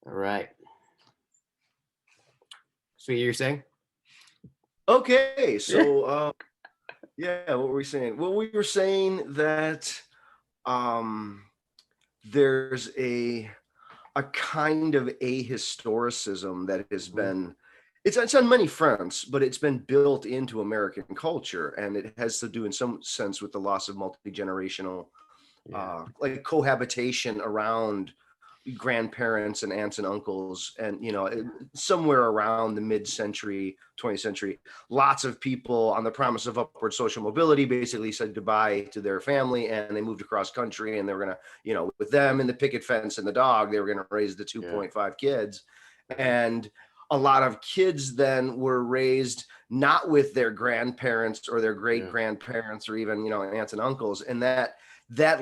All right. So you're saying? Okay, Yeah. so yeah, what were we saying? Well, we were saying that um, there's a kind of ahistoricism that has Mhm. been it's on many fronts, but it's been built into American culture, and it has to do in some sense with the loss of multi-generational Yeah. like cohabitation around grandparents and aunts and uncles, and somewhere around the mid-century 20th century, lots of people on the promise of upward social mobility basically said goodbye to their family, and they moved across country, and they were going to, with them and the picket fence and the dog, they were going to raise the Yeah. 2.5 kids. Right. And a lot of kids then were raised not with their grandparents or their great grandparents or even aunts and uncles, and that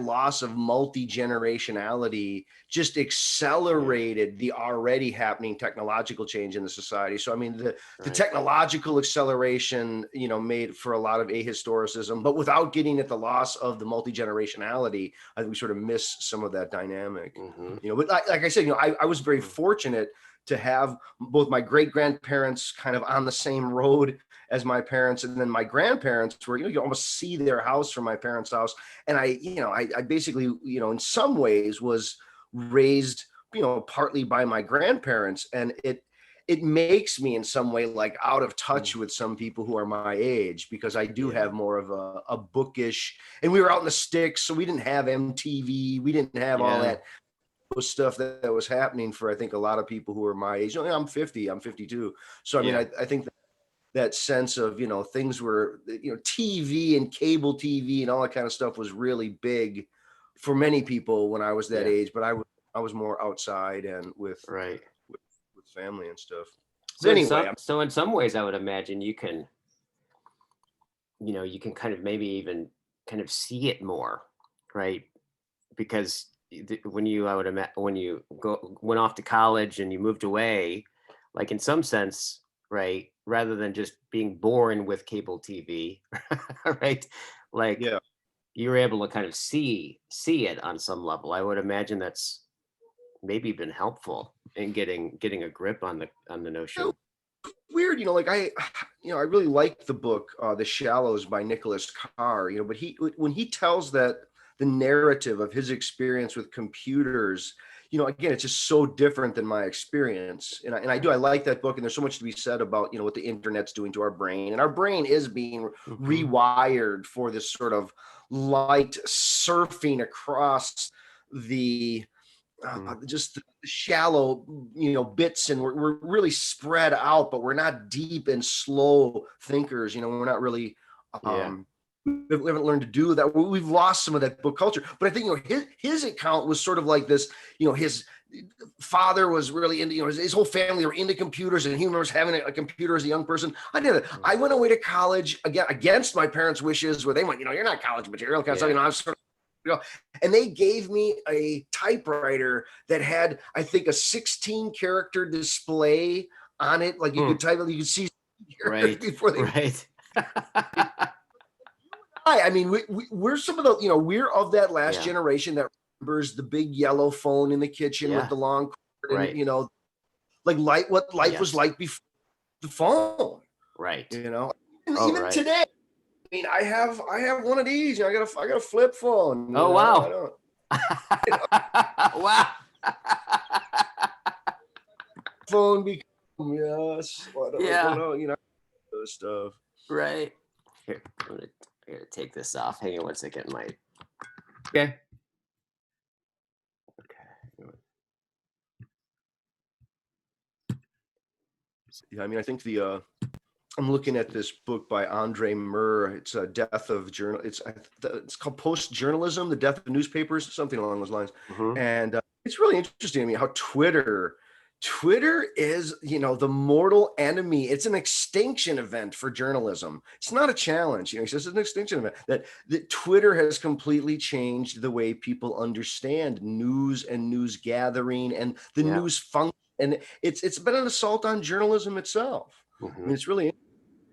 loss of multi-generationality just accelerated the already happening technological change in the society. So I mean, the technological acceleration, made for a lot of ahistoricism, but without getting at the loss of the multi-generationality. I think we sort of miss some of that dynamic. But like I said, I was very fortunate to have both my great grandparents kind of on the same road as my parents, and then my grandparents were, you almost see their house from my parents' house. And I basically, in some ways was raised, partly by my grandparents, and it makes me in some way like out of touch with some people who are my age, because I do have more of a bookish, and we were out in the sticks, so we didn't have MTV, we didn't have all that stuff that was happening for, I think, a lot of people who are my age. I'm 50, I'm 52. So I mean, I think that sense of, things were, TV and cable TV and all that kind of stuff was really big for many people when I was that age, but I was more outside and with family and stuff. So But anyway, in some ways, I would imagine you can kind of maybe even kind of see it more, right? Because when you, I would imagine, when you went off to college and you moved away, like in some sense, right, rather than just being born with cable TV, right? Like you were able to kind of see it on some level. I would imagine that's maybe been helpful in getting a grip on the notion. Weird, like I really like the book The Shallows by Nicholas Carr, but when he tells that the narrative of his experience with computers, again, it's just so different than my experience. And I like that book, and there's so much to be said about, what the internet's doing to our brain, and our brain is being rewired for this sort of light surfing across the just the shallow, bits, and we're really spread out, but we're not deep and slow thinkers. We're not really we haven't learned to do that. We've lost some of that book culture. But I think, his account was sort of like this, his father was really into, his whole family were into computers, and he remembers having a computer as a young person. I did it. I went away to college again against my parents' wishes, where they went, you're not college material, kind of stuff. I was sort of, and they gave me a typewriter that had, I think, a 16 character display on it. Like you could type it, you could see before they I mean, we're some of the, we're of that last generation that remembers the big yellow phone in the kitchen with the long cord, and, like what life was like before the phone. Even today. I mean, I have one of these. I got a flip phone. Oh, wow. Wow. Phone become those stuff. Right. Here, I'm gonna take this off. Hang on one second, Mike. Okay. Yeah, I mean, I think I'm looking at this book by Andre Murr. It's a Death of Journal. It's called Post-Journalism: The Death of Newspapers, something along those lines. And it's really interesting to me how Twitter is, the mortal enemy. It's an extinction event for journalism. It's not a challenge. He says it's an extinction event. That Twitter has completely changed the way people understand news and news gathering and the news function. And it's been an assault on journalism itself. I mean, it's really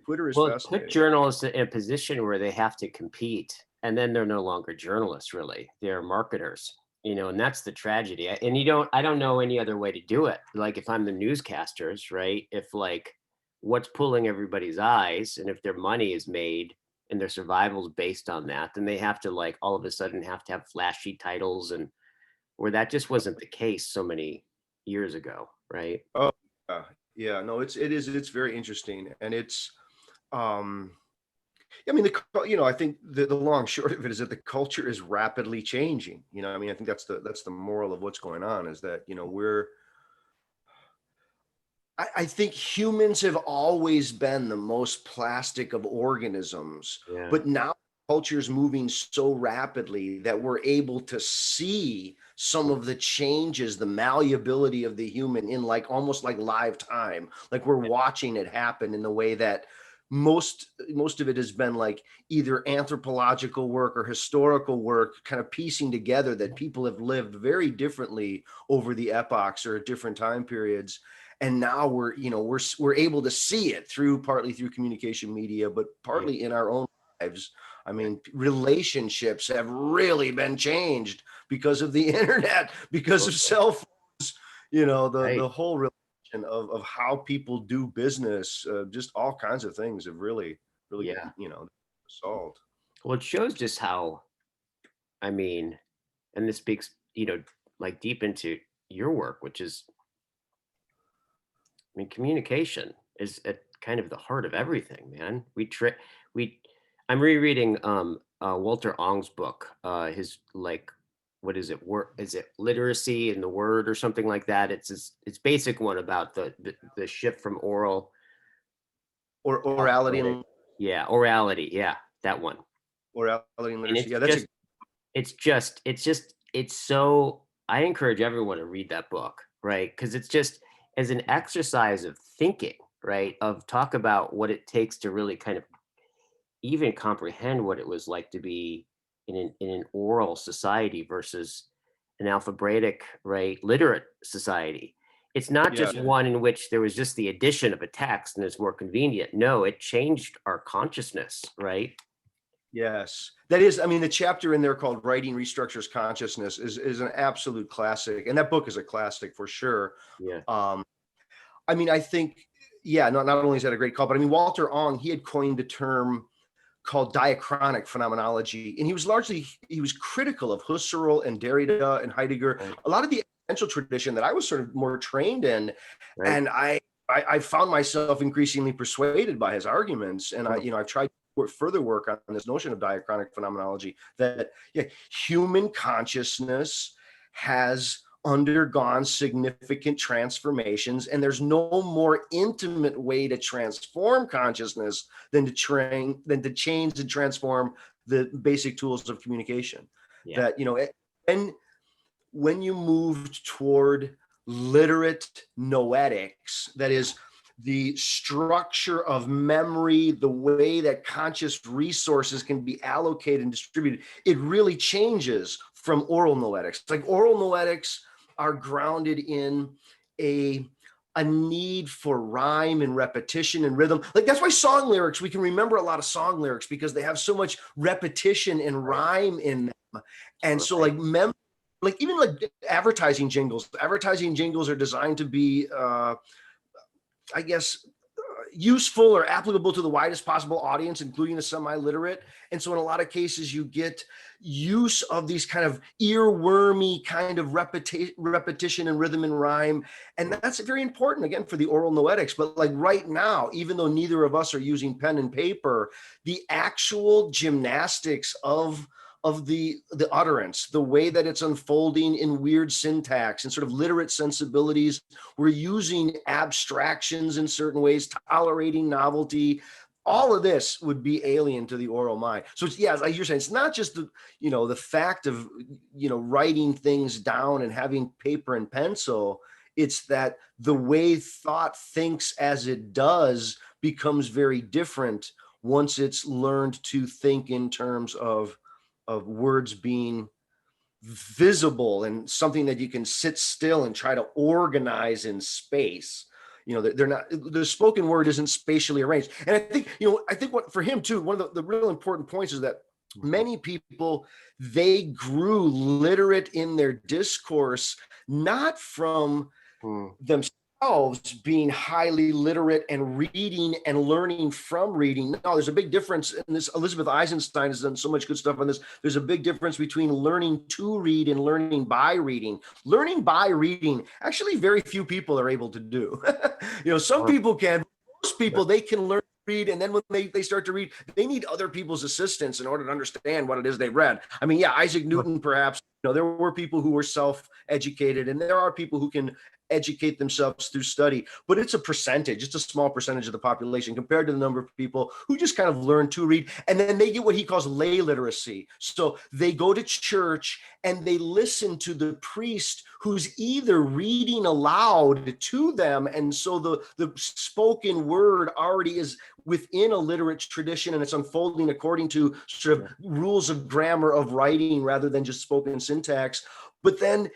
Twitter is fascinating. Put journalists in a position where they have to compete, and then they're no longer journalists, really. They're marketers. and that's the tragedy. And I don't know any other way to do it. Like if I'm the newscasters, right? If like what's pulling everybody's eyes, and if their money is made and their survival is based on that, then they have to like all of a sudden have to have flashy titles, and where that just wasn't the case so many years ago, right? Oh, yeah, no, it's very interesting, and it's I mean, I think the long short of it is that the culture is rapidly changing. I mean, I think that's the moral of what's going on, is that I think humans have always been the most plastic of organisms, Yeah. but now culture is moving so rapidly that we're able to see some of the changes, the malleability of the human in like almost like live time. Like we're watching it happen in the way that most of it has been like either anthropological work or historical work, kind of piecing together that people have lived very differently over the epochs or at different time periods. And now we're able to see it partly through communication media, but Yeah. partly in our own lives. I mean, relationships have really been changed because of the internet, because of Totally. cell phones, Right. the whole relation of how people do business, just all kinds of things have really, Yeah. solved. Well, it shows just how, I mean, and this speaks, like deep into your work, which is, I mean, communication is at kind of the heart of everything, man. We I'm rereading Walter Ong's book, his like what is it? Word is it literacy in the word or something like that? It's basic one about the shift from oral Or orality authorated. and Yeah, orality. Yeah, that one. orality and And literacy. Yeah, that's a it's so I encourage everyone to read that book, right? Because it's just as an exercise of thinking, right? Of talk about what it takes to really kind of even comprehend what it was like to be in an oral society versus an alphabetic, right, literate society. It's not yeah. just one in which there was just the addition of a text and it's more convenient. No, it changed our consciousness, right? Yes, that is. I mean, the chapter in there called "Writing Restructures Consciousness" is an absolute classic, and that book is a classic for sure. Yeah. Um, I mean, I think, yeah, not only is that a great call, but I mean, Walter Ong, he had coined a term called diachronic phenomenology, and he was critical of Husserl and Derrida and Heidegger, Right. a lot of the existential tradition that I was sort of more trained in, Right. and I found myself increasingly persuaded by his arguments, and Cool. I've tried further work on this notion of diachronic phenomenology, that yeah, human consciousness has undergone significant transformations, and there's no more intimate way to transform consciousness than to change and transform the basic tools of communication. Yeah. That and when you moved toward literate noetics, that is the structure of memory, the way that conscious resources can be allocated and distributed, it really changes from oral noetics. Like oral noetics are grounded in a a need for rhyme and repetition and rhythm. Like that's why song lyrics, we can remember a lot of song lyrics because they have so much repetition and Right. rhyme in them. And so Totally. like even like advertising jingles are designed to be I guess useful or applicable to the widest possible audience, including the semi-literate. And so in a lot of cases you get use of these kind of earwormy kind of repetition and rhythm and rhyme, and Yeah. that's very important again for the oral noetics. But like right now, even though neither of us are using pen and paper, the actual gymnastics of the utterance, the way that it's unfolding in weird syntax and sort of literate sensibilities. We're using abstractions in certain ways, tolerating novelty. All of this would be alien to the oral mind. So it's, yeah, like you're saying, it's not just the fact of writing things down and having paper and pencil. It's that the way thought thinks as it does becomes very different once it's learned to think in terms of words being visible and something that you can sit still and try to organize in space. They're not, the spoken word isn't spatially arranged. And I think what for him too, one of the real important points is that Many people, they grew literate in their discourse, not from themselves being highly literate and reading and learning from reading. No, there's a big difference in this. Elizabeth Eisenstein has done so much good stuff on this. There's a big difference between learning to read and learning by reading. Learning by reading, actually, very few people are able to do. Some people can. Most people, they can learn read, and then when they start to read, they need other people's assistance in order to understand what it is they've read. I mean, yeah, Isaac Newton, perhaps, there were people who were self-educated, and there are people who can educate themselves through study, but it's a percentage. It's a small percentage of the population compared to the number of people who just kind of learn to read, and then they get what he calls lay literacy. So they go to church and they listen to the priest who's either reading aloud to them, and so the spoken word already is within a literate tradition, and it's unfolding according to sort of rules of grammar of writing rather than just spoken syntax. But then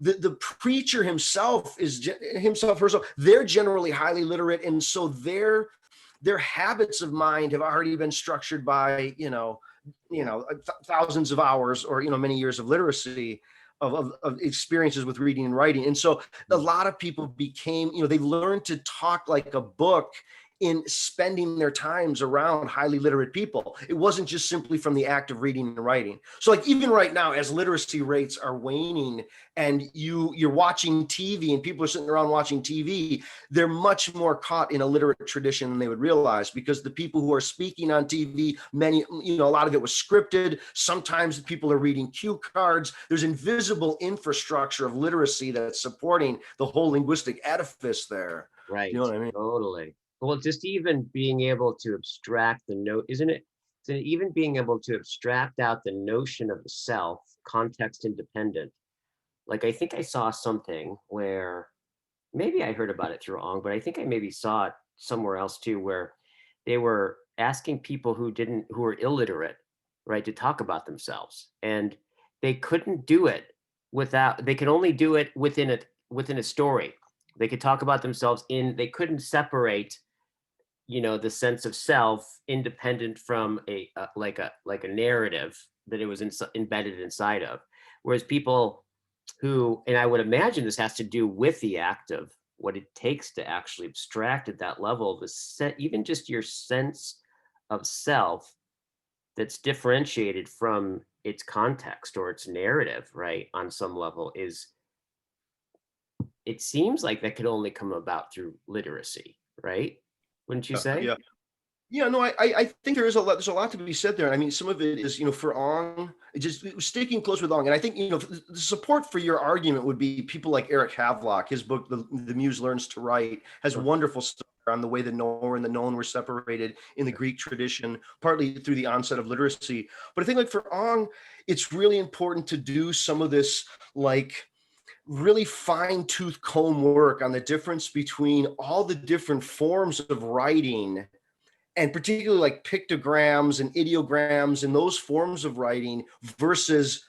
the preacher himself herself, they're generally highly literate, and so their habits of mind have already been structured by thousands of hours or many years of literacy, of experiences with reading and writing. And so a lot of people became, they've learned to talk like a book in spending their times around highly literate people. It wasn't just simply from the act of reading and writing. So like even right now, as literacy rates are waning and you're watching TV and people are sitting around watching TV, they're much more caught in a literate tradition than they would realize, because the people who are speaking on TV, a lot of it was scripted. Sometimes people are reading cue cards. There's invisible infrastructure of literacy that's supporting the whole linguistic edifice there. Right. You know what I mean? Totally. Well, just even being able to abstract isn't it even being able to abstract out the notion of the self, context independent. Like, I think I saw something where maybe I heard about it through Ong, but I think I maybe saw it somewhere else too, where they were asking people who were illiterate, right, to talk about themselves. And they couldn't do it they could only do it within a story. They could talk about themselves they couldn't separate the sense of self independent from like a narrative that it was embedded inside of. Whereas people and I would imagine this has to do with the act of what it takes to actually abstract at that level, even just your sense of self that's differentiated from its context or its narrative, right, on some level, it seems like that could only come about through literacy, right? Wouldn't you say? Yeah. Yeah, no, I think there's a lot to be said there. I mean, some of it is, for Ong, just sticking close with Ong. And I think, the support for your argument would be people like Eric Havelock. His book, The Muse Learns to Write, has wonderful stuff on the way the knower and the known were separated in the Greek tradition, partly through the onset of literacy. But I think like for Ong, it's really important to do some of this, like, really fine-tooth comb work on the difference between all the different forms of writing, and particularly like pictograms and ideograms and those forms of writing versus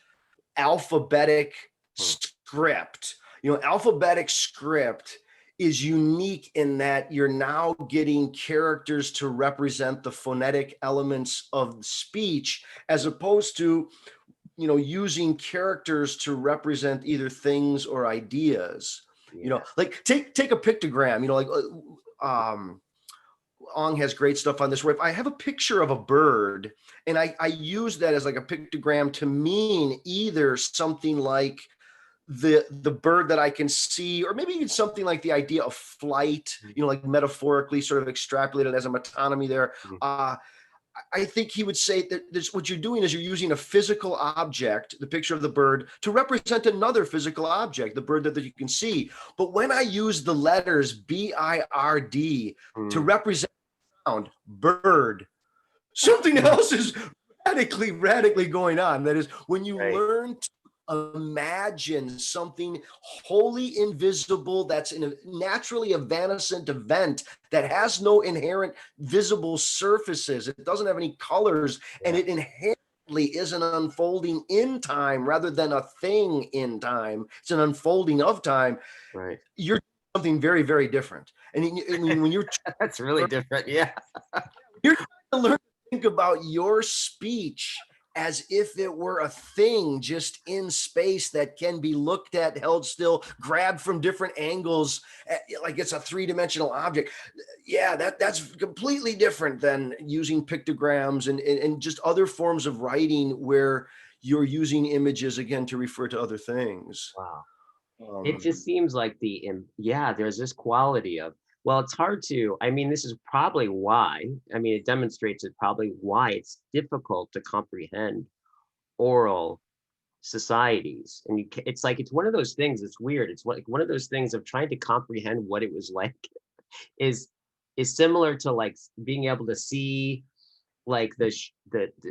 alphabetic script. Alphabetic script is unique in that you're now getting characters to represent the phonetic elements of speech, as opposed to using characters to represent either things or ideas. Like take a pictogram, Ong has great stuff on this, where if I have a picture of a bird and I use that as like a pictogram to mean either something like the bird that I can see, or maybe even something like the idea of flight, like metaphorically sort of extrapolated as a metonymy there. I think he would say that what you're doing is you're using a physical object, the picture of the bird, to represent another physical object, the bird that you can see. But when I use the letters BIRD to represent sound, bird, something else is radically going on. That is, when you learn to imagine something wholly invisible, that's naturally evanescent event that has no inherent visible surfaces, it doesn't have any colors, and it inherently is an unfolding in time rather than a thing in time. It's an unfolding of time. Right. You're something very, very different. And when you're that's really different. Yeah. You're trying to learn think about your speech as if it were a thing just in space that can be looked at, held still, grabbed from different angles, like it's a three-dimensional object. Yeah, that's completely different than using pictograms and just other forms of writing where you're using images again to refer to other things. Wow. It just seems like there's this quality of, well, it's hard to, I mean, this is probably why, I mean, it demonstrates it probably why it's difficult to comprehend oral societies. And it's like, it's one of those things, it's weird. It's like one of those things of trying to comprehend what it was like is, is similar to like being able to see like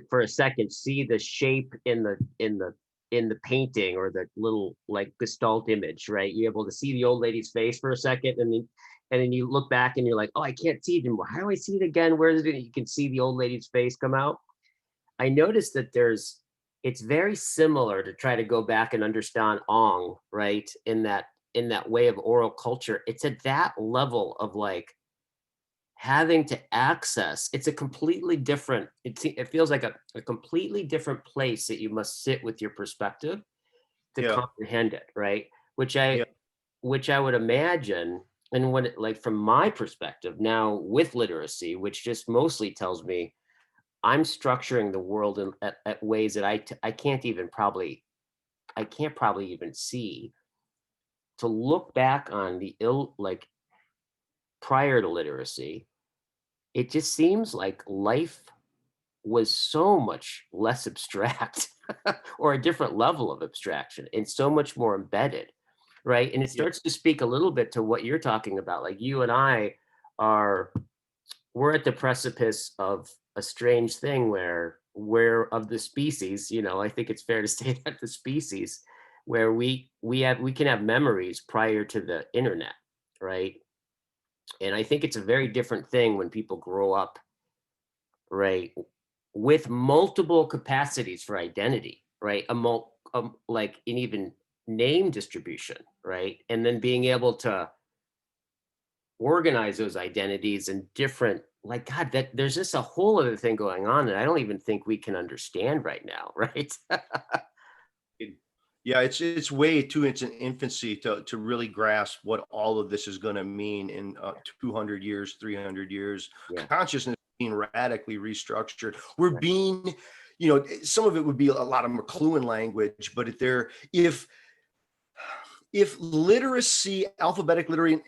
for a second see the shape in the painting or the little like gestalt image, right? You're able to see the old lady's face for a second, and then you look back and you're like, oh, I can't see it anymore. How do I see it again? Where is it? You can see the old lady's face come out. I noticed that it's very similar to try to go back and understand Ong, right? In that way of oral culture. It's at that level of like having to access, it's a completely different, it feels like a completely different place that you must sit with your perspective to Yeah. comprehend it, right? Yeah. Which I would imagine, and when like from my perspective now with literacy, which just mostly tells me I'm structuring the world at ways that I can't even probably, I can't probably even see, to look back on the like prior to literacy, it just seems like life was so much less abstract or a different level of abstraction and so much more embedded, right? And it Yeah. starts to speak a little bit to what you're talking about. Like you and I are, we're at the precipice of a strange thing where we're of the species, you know, I think it's fair to say that the species where we can have memories prior to the internet, right? And I think it's a very different thing when people grow up, right, with multiple capacities for identity, right? Like an even name distribution, right? And then being able to organize those identities in different, like, God, that there's just a whole other thing going on that I don't even think we can understand right now, right? Yeah, it's way too, it's an infancy to really grasp what all of this is going to mean in 200 years, 300 years. Yeah, Consciousness being radically restructured. We're right. being, some of it would be a lot of McLuhan language, but if literacy, alphabetic literacy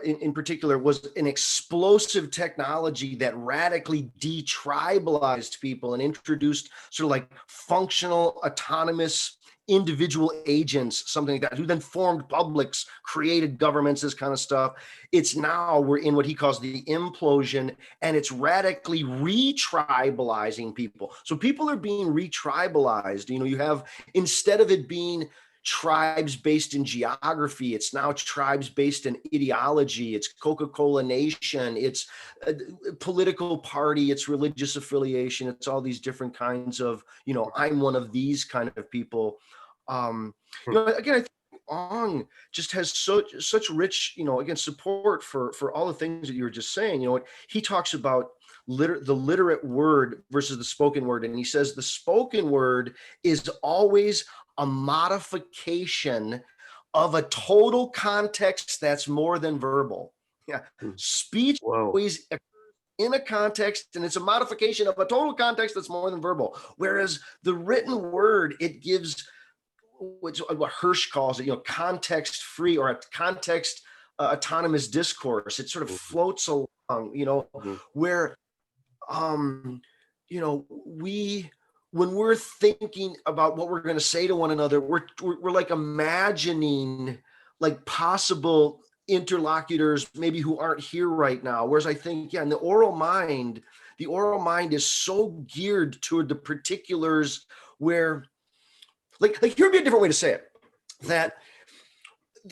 in particular, was an explosive technology that radically detribalized people and introduced sort of like functional, autonomous individual agents, something like that, who then formed publics, created governments, this kind of stuff. It's now we're in what he calls the implosion, and it's radically retribalizing people. So people are being retribalized. You have, instead of it being tribes based in geography, it's now tribes based in ideology. It's Coca-Cola Nation, it's a political party, it's religious affiliation, it's all these different kinds of, I'm one of these kind of people. Again, I think Ong just has such rich, again, support for all the things that you were just saying. He talks about the literate word versus the spoken word, and he says the spoken word is always a modification of a total context that's more than verbal. Yeah, speech Whoa. always in a context, and it's a modification of a total context that's more than verbal. Whereas the written word, it gives what Hirsch calls it, context free, or a context autonomous discourse. It sort of floats along, where we, when we're thinking about what we're going to say to one another, we're like imagining like possible interlocutors maybe who aren't here right now. Whereas I think, in the oral mind is so geared toward the particulars, where like here'd be a different way to say it, that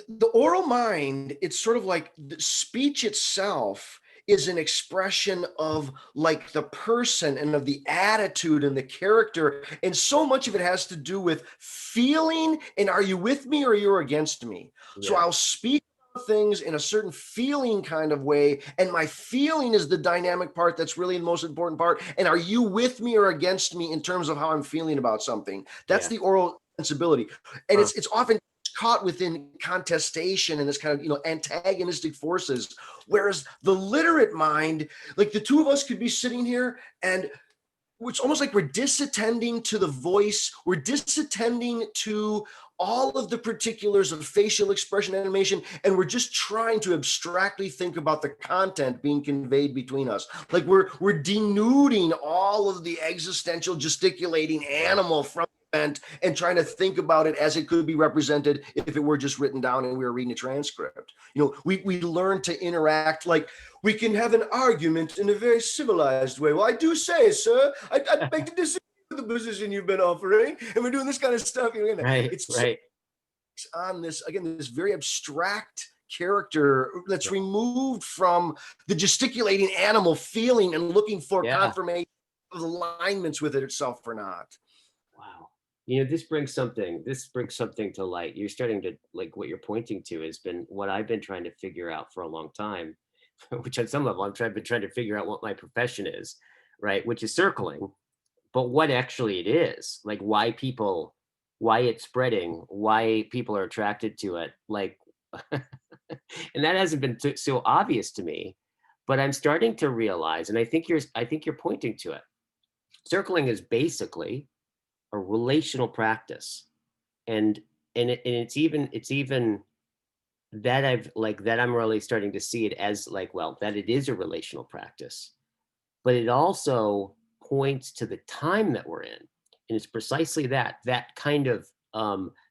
the oral mind, it's sort of like the speech itself is an expression of like the person and of the attitude and the character. And so much of it has to do with feeling, and are you with me or you're against me? Yeah. So I'll speak things in a certain feeling kind of way, and my feeling is the dynamic part that's really the most important part. And are you with me or against me in terms of how I'm feeling about something? That's Yeah. the oral sensibility. And Huh. it's often caught within contestation and this kind of, you know, antagonistic forces. Whereas the literate mind, like the two of us could be sitting here and it's almost like we're disattending to the voice, we're disattending to all of the particulars of facial expression, animation, and we're just trying to abstractly think about the content being conveyed between us. Like we're denuding all of the existential gesticulating Yeah. animal from the event and trying to think about it as it could be represented if it were just written down and we were reading a transcript. You know, we learn to interact like we can have an argument in a very civilized way. Well, I do say, sir, I beg to disagree with the position you've been offering, and we're doing this kind of stuff. You know, Right. it's so Right. on this again, this very abstract character that's removed from the gesticulating animal feeling and looking for Yeah. confirmation of alignments with it itself or not. Wow. This brings something to light. You're starting to, like, what you're pointing to has been what I've been trying to figure out for a long time, which at some level been trying to figure out what my profession is, right? Which is circling, but what actually it is, like why it's spreading, why people are attracted to it, like, and that hasn't been so obvious to me, but I'm starting to realize, and I think you're pointing to it. Circling is basically a relational practice, and it's even that I'm really starting to see it as like, well, that it is a relational practice, but it also points to the time that we're in, and it's precisely that kind of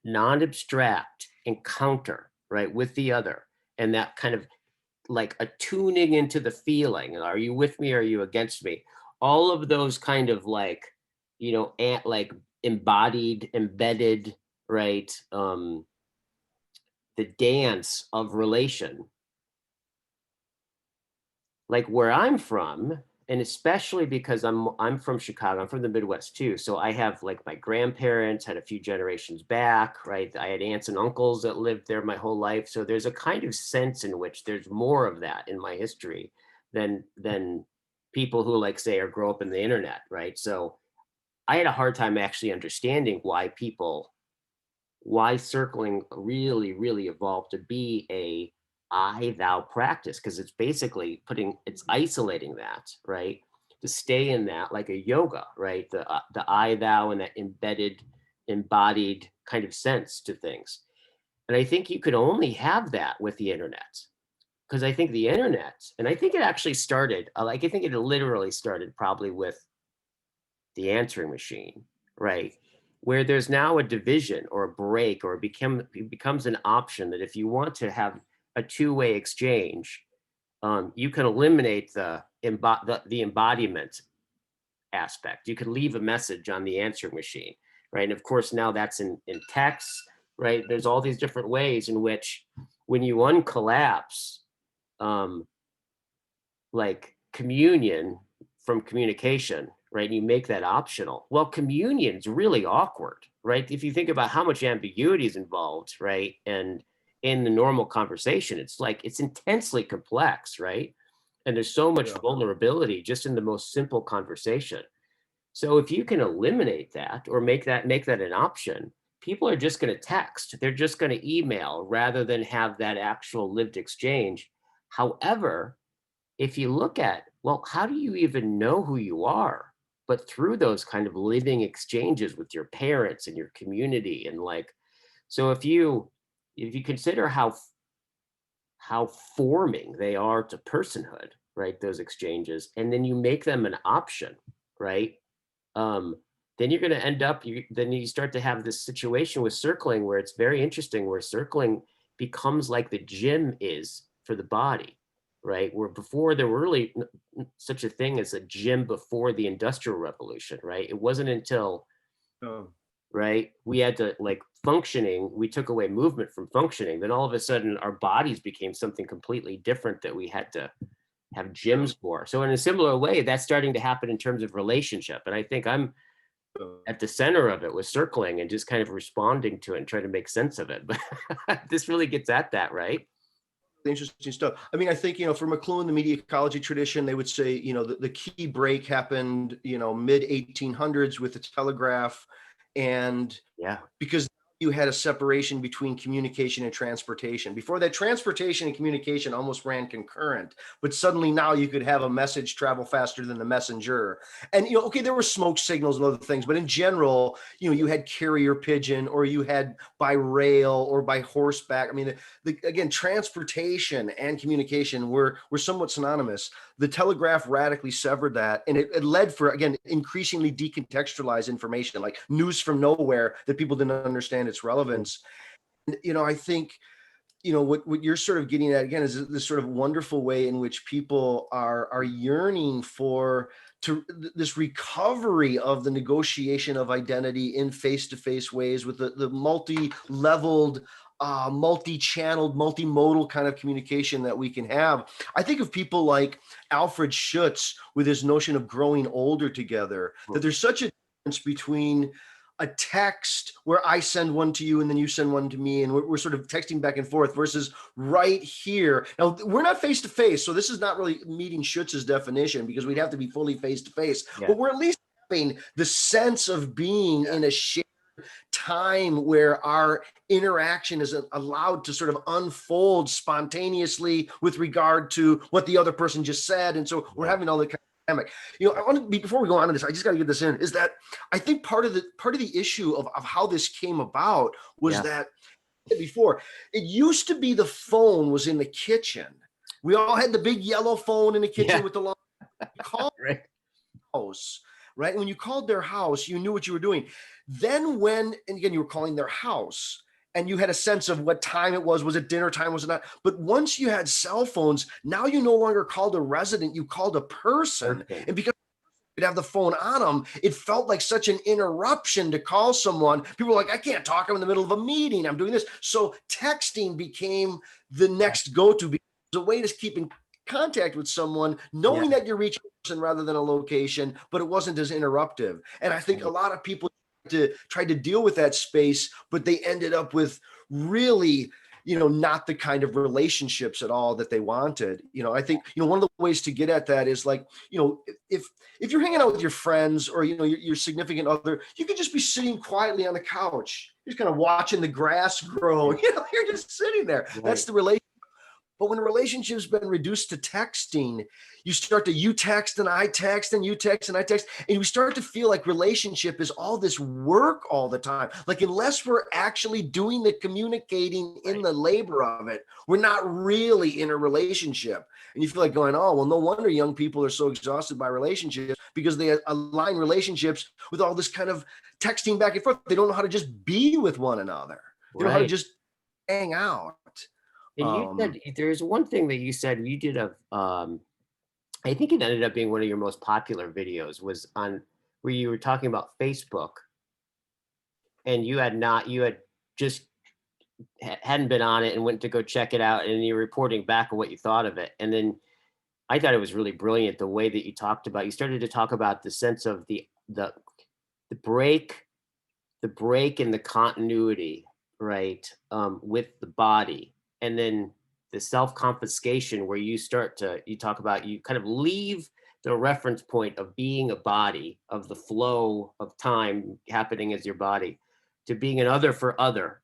non-abstract encounter, right, with the other, and that kind of like attuning into the feeling. Are you with me? Or are you against me? All of those kind of like, like embodied, embedded, right? The dance of relation, like where I'm from, and especially because I'm from Chicago, I'm from the Midwest too. So I have like my grandparents had a few generations back, right? I had aunts and uncles that lived there my whole life. So there's a kind of sense in which there's more of that in my history than people who like say or grow up in the internet, right? So I had a hard time actually understanding why circling really, really evolved to be a I thou practice, because it's basically it's isolating that, right? To stay in that like a yoga, right? The I thou and that embedded, embodied kind of sense to things. And I think you could only have that with the internet, because I think the internet, and I think it actually started, like I think it literally started probably with the answering machine, right? Where there's now a division or a break, or it becomes an option that if you want to have a two-way exchange, you can eliminate the embodiment aspect. You could leave a message on the answering machine, right? And of course, now that's in text, right? There's all these different ways in which when you uncollapse, um, like communion from communication, right? And you make that optional. Well, communion's really awkward, right? If you think about how much ambiguity is involved, right? And in the normal conversation, it's like it's intensely complex, right? And there's so much Yeah. vulnerability just in the most simple conversation. So if you can eliminate that or make that an option, people are just going to text. They're just going to email rather than have that actual lived exchange. However, if you look at, well, how do you even know who you are? But through those kind of living exchanges with your parents and your community, and like, so if you consider how forming they are to personhood, right? Those exchanges, and then you make them an option, right? Um, then you're going to end up, then you start to have this situation with circling where it's very interesting, where circling becomes like the gym is for the body, right? Where before there were really such a thing as a gym before the Industrial Revolution, right? It wasn't until, Oh, right, we had to like functioning, we took away movement from functioning. Then all of a sudden our bodies became something completely different that we had to have yeah, gyms for. So in a similar way, that's starting to happen in terms of relationship. And I think I'm yeah. at the center of it was circling and just kind of responding to it and trying to make sense of it. But this really gets at that, right? interesting stuff. I mean, I think, for McLuhan, the media ecology tradition, they would say, the key break happened, mid 1800s with the telegraph. And Yeah. because you had a separation between communication and transportation. Before that, transportation and communication almost ran concurrent, but suddenly now you could have a message travel faster than the messenger. And, okay, there were smoke signals and other things, but in general, you had carrier pigeon, or you had by rail or by horseback. I mean, again, transportation and communication were somewhat synonymous. The telegraph radically severed that, and it led for, again, increasingly decontextualized information, like news from nowhere that people didn't understand its relevance. And, I think, what you're sort of getting at again is this sort of wonderful way in which people are yearning for this recovery of the negotiation of identity in face-to-face ways with the multi-leveled, multi-channeled, multimodal kind of communication that we can have. I think of people like Alfred Schutz with his notion of growing older together, that there's such a difference between a text where I send one to you and then you send one to me, and we're sort of texting back and forth, versus right here. Now, we're not face to face, so this is not really meeting Schutz's definition, because we'd have to be fully face to face, but we're at least having the sense of being in a shared time where our interaction is allowed to sort of unfold spontaneously with regard to what the other person just said. And so we're having all the kind of dynamic. I want to be, before we go on to this, I just got to get this in, is that I think part of the issue of how this came about was that before, it used to be the phone was in the kitchen. We all had the big yellow phone in the kitchen with the long call house, right? When you called their house, you knew what you were doing. Then and again, you were calling their house, and you had a sense of what time it was. Was it dinner time? Was it not? But once you had cell phones, now you no longer called a resident, you called a person. And because you'd have the phone on them, it felt like such an interruption to call someone. People were like, I can't talk. I'm in the middle of a meeting. I'm doing this. So texting became the next go-to, because a way to keep in contact with someone, knowing that you're reaching a person rather than a location, but it wasn't as interruptive. And I think a lot of people tried to deal with that space, but they ended up with really, not the kind of relationships at all that they wanted. I think, one of the ways to get at that is like, if you're hanging out with your friends, or, your significant other, you could just be sitting quietly on the couch, just kind of watching the grass grow. You're just sitting there. That's the relationship. But when a relationship's been reduced to texting, you start to you text and I text and you text and I text, and we start to feel like relationship is all this work all the time. Like, unless we're actually doing the communicating in the labor of it, we're not really in a relationship. And you feel like going, oh, well, no wonder young people are so exhausted by relationships, because they align relationships with all this kind of texting back and forth. They don't know how to just be with one another. They don't know how to just hang out. And you said there's one thing that you said you did I think it ended up being one of your most popular videos, was on where you were talking about Facebook, and you had just hadn't been on it and went to go check it out, and you're reporting back on what you thought of it. And then I thought it was really brilliant the way that you started to talk about the sense of the break in the continuity, right, with the body. And then the self-confiscation, where you talk about, you kind of leave the reference point of being a body, of the flow of time happening as your body, to being an other for other,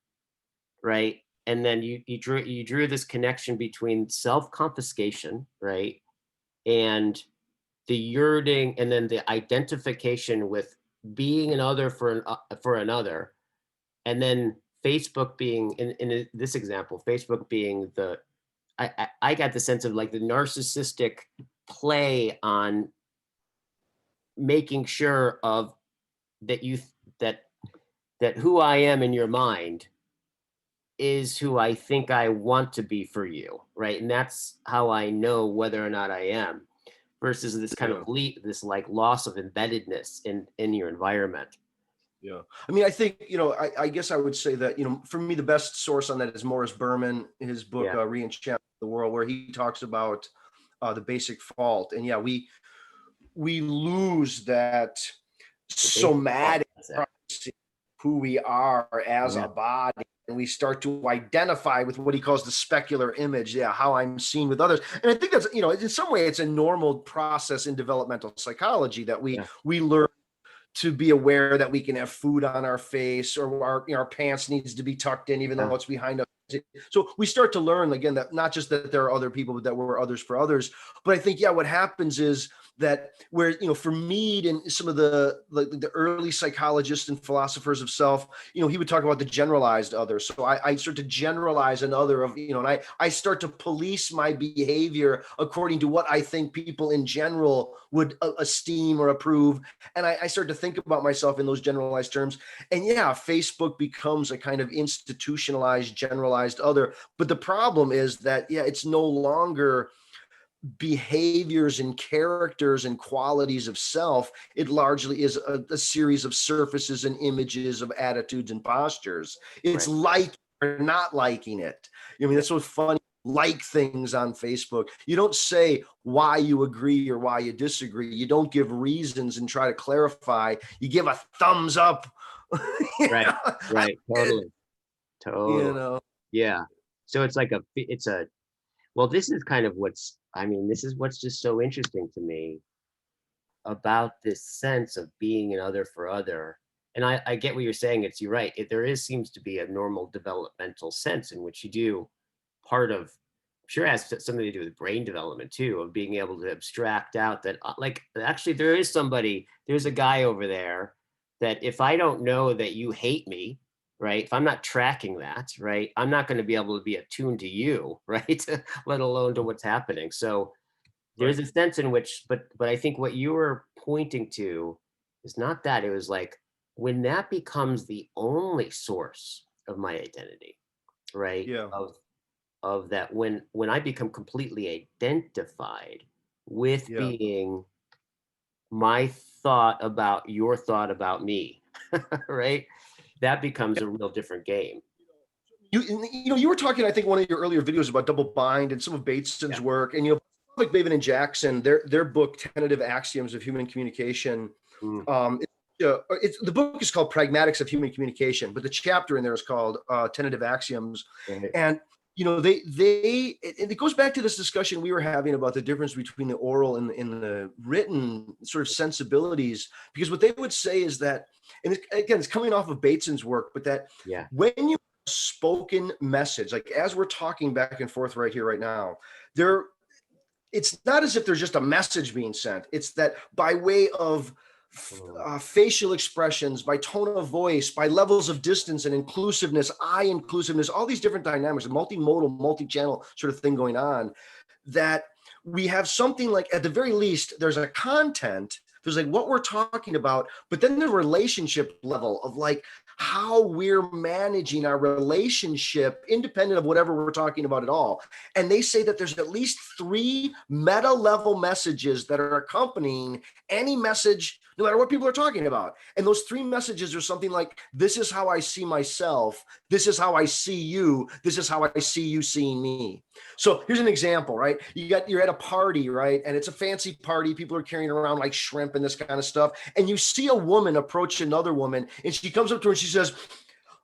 right? And then you drew this connection between self-confiscation, right, and the yearning, and then the identification with being an other for another, and then Facebook being, in this example, Facebook being I got the sense of like the narcissistic play on making sure of that that who I am in your mind is who I think I want to be for you, right? And that's how I know whether or not I am, versus this kind of this like loss of embeddedness in your environment. Yeah. I mean, I think, I guess I would say that, for me, the best source on that is Morris Berman, his book, Re-Enchant the World, where he talks about the basic fault. And we lose that somatic who we are as a body and we start to identify with what he calls the specular image. Yeah, how I'm seen with others. And I think that's, in some way it's a normal process in developmental psychology that we learn to be aware that we can have food on our face, or our pants needs to be tucked in even though it's behind us. So we start to learn again that not just that there are other people, but that we're others for others. But I think, what happens is that where, for Mead and some of the early psychologists and philosophers of self, he would talk about the generalized other. So I start to generalize an other of, and I start to police my behavior according to what I think people in general would esteem or approve. And I start to think about myself in those generalized terms. And Facebook becomes a kind of institutionalized, generalized other. But the problem is that, it's no longer behaviors and characters and qualities of self. It largely is a series of surfaces and images of attitudes and postures. It's like or not liking it. I mean, that's what's funny. Like things on Facebook. You don't say why you agree or why you disagree. You don't give reasons and try to clarify. You give a thumbs up. Right. Totally. Yeah. So it's like well, this is kind of this is what's just so interesting to me about this sense of being an other for other. And I get what you're saying. You're right. There seems to be a normal developmental sense in which you do part of, I'm sure it has something to do with brain development too, of being able to abstract out that actually there's a guy over there that if I don't know that you hate me, right? If I'm not tracking that, right, I'm not going to be able to be attuned to you, right? Let alone to what's happening. So there's a sense in which, but I think what you were pointing to is not that. It was like when that becomes the only source of my identity, right? Yeah. Of that when I become completely identified with being my thought about your thought about me, right? That becomes a real different game. You were talking, I think, one of your earlier videos about double bind and some of Bateson's work, and like Bateman and Jackson, their book Tentative Axioms of Human Communication. The book is called Pragmatics of Human Communication, but the chapter in there is called Tentative Axioms. And it goes back to this discussion we were having about the difference between the oral and the written sort of sensibilities, because what they would say is that, and it's coming off of Bateson's work, but that when you spoken message, like as we're talking back and forth right here, right now, it's not as if there's just a message being sent. It's that by way of facial expressions, by tone of voice, by levels of distance and inclusiveness, eye inclusiveness, all these different dynamics, a multimodal, multi-channel sort of thing going on, that we have something like, at the very least, there's a content, there's like what we're talking about, but then the relationship level of like how we're managing our relationship independent of whatever we're talking about at all. And they say that there's at least 3 meta level messages that are accompanying any message, no matter what people are talking about. And those 3 messages are something like, this is how I see myself. This is how I see you. This is how I see you seeing me. So here's an example, right? You're at a party, right? And it's a fancy party. People are carrying around like shrimp and this kind of stuff. And you see a woman approach another woman, and she comes up to her and she says,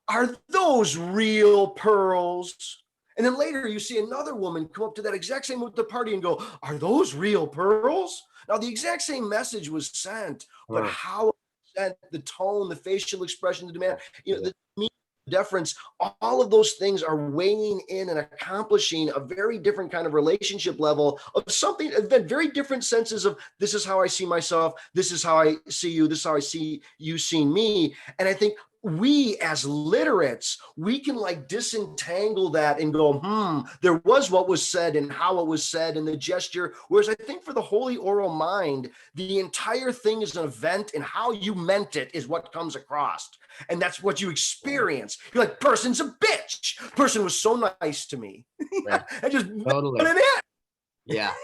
"Are those real pearls?" And then later you see another woman come up to that exact same at the party and go, "Are those real pearls?" Now the exact same message was sent, but how it was sent, the tone, the facial expression, the demand, the deference, all of those things are weighing in and accomplishing a very different kind of relationship level of something, very different senses of, this is how I see myself, this is how I see you, this is how I see you seeing me. And I think we as literates, we can like disentangle that and go, there was what was said and how it was said and the gesture. Whereas I think for the holy oral mind, the entire thing is an event, and how you meant it is what comes across. And that's what you experience. You're like, person's a bitch. Person was so nice to me. I just totally. It in. Yeah,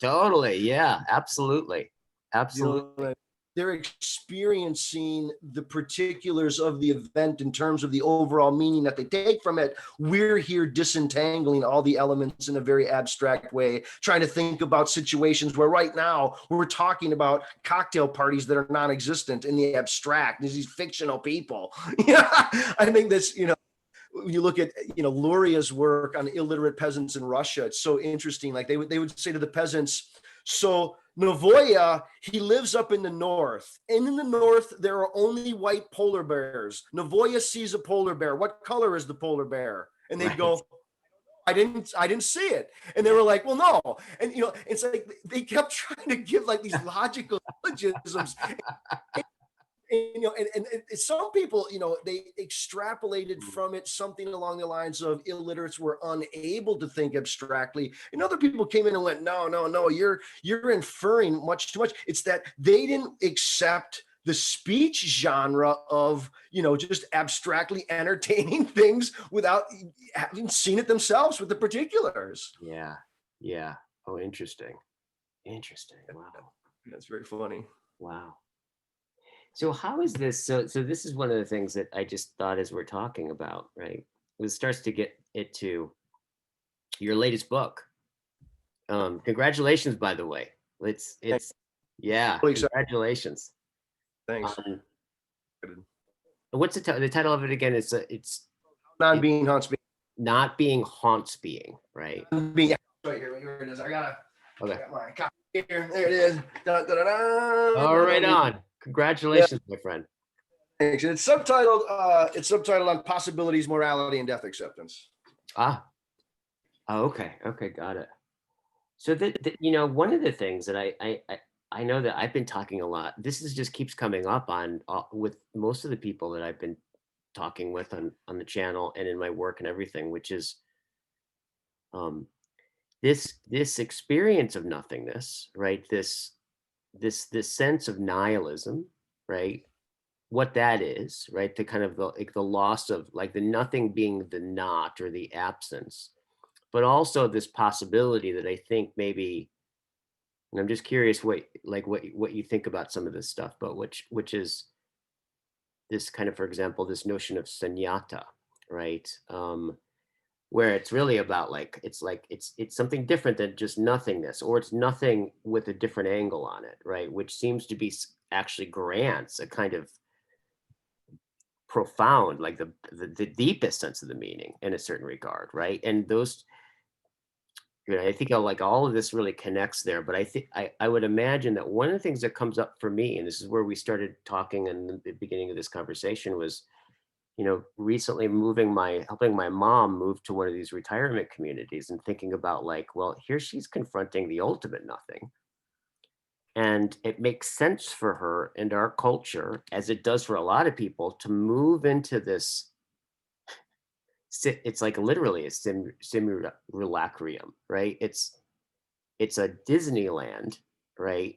totally. Yeah, absolutely. Absolutely. They're experiencing the particulars of the event in terms of the overall meaning that they take from it. We're here disentangling all the elements in a very abstract way, trying to think about situations where right now we're talking about cocktail parties that are non-existent in the abstract. There's these fictional people. I think this, when you look at, Luria's work on illiterate peasants in Russia, it's so interesting. Like they would say to the peasants, so Novoya, he lives up in the north, and in the north there are only white polar bears. Novoya sees a polar bear. What color is the polar bear? And they'd go, I didn't see it. And they were like, well, no. And, it's like they kept trying to give like these logical syllogisms. And some people, they extrapolated from it something along the lines of illiterates were unable to think abstractly. And other people came in and went, no, you're inferring much too much. It's that they didn't accept the speech genre of, just abstractly entertaining things without having seen it themselves with the particulars. Yeah. Yeah. Oh, interesting. Wow. That's very funny. Wow. So how is this? So this is one of the things that I just thought as we're talking about, right? It starts to get it to your latest book. Congratulations, by the way. Yeah, congratulations. Thanks. What's the title of it again? It's not being haunts being. Not being haunts being, right? Being right here it is. I got my copy here. There it is. Oh, right on. Congratulations, my friend. Thanks. It's subtitled on possibilities, morality, and death acceptance. Oh, okay, got it. So one of the things that I know that I've been talking a lot. This just keeps coming up on with most of the people that I've been talking with on the channel and in my work and everything, which is this experience of nothingness, right? This sense of nihilism, right? What that is, right? The kind of the loss of like the nothing being the not or the absence, but also this possibility that I think maybe, and I'm just curious what you think about some of this stuff, but which is this kind of, for example, this notion of sunyata, right? Where it's really about it's something different than just nothingness, or it's nothing with a different angle on it, right? Which seems to be actually grants a kind of profound, like the deepest sense of the meaning in a certain regard, right? And those, I think all of this really connects there. But I think I would imagine that one of the things that comes up for me, and this is where we started talking in the beginning of this conversation, was recently helping my mom move to one of these retirement communities and thinking about well, here she's confronting the ultimate nothing. And it makes sense for her and our culture, as it does for a lot of people, to move into this. It's like literally a simulacrum, right? It's a Disneyland, right?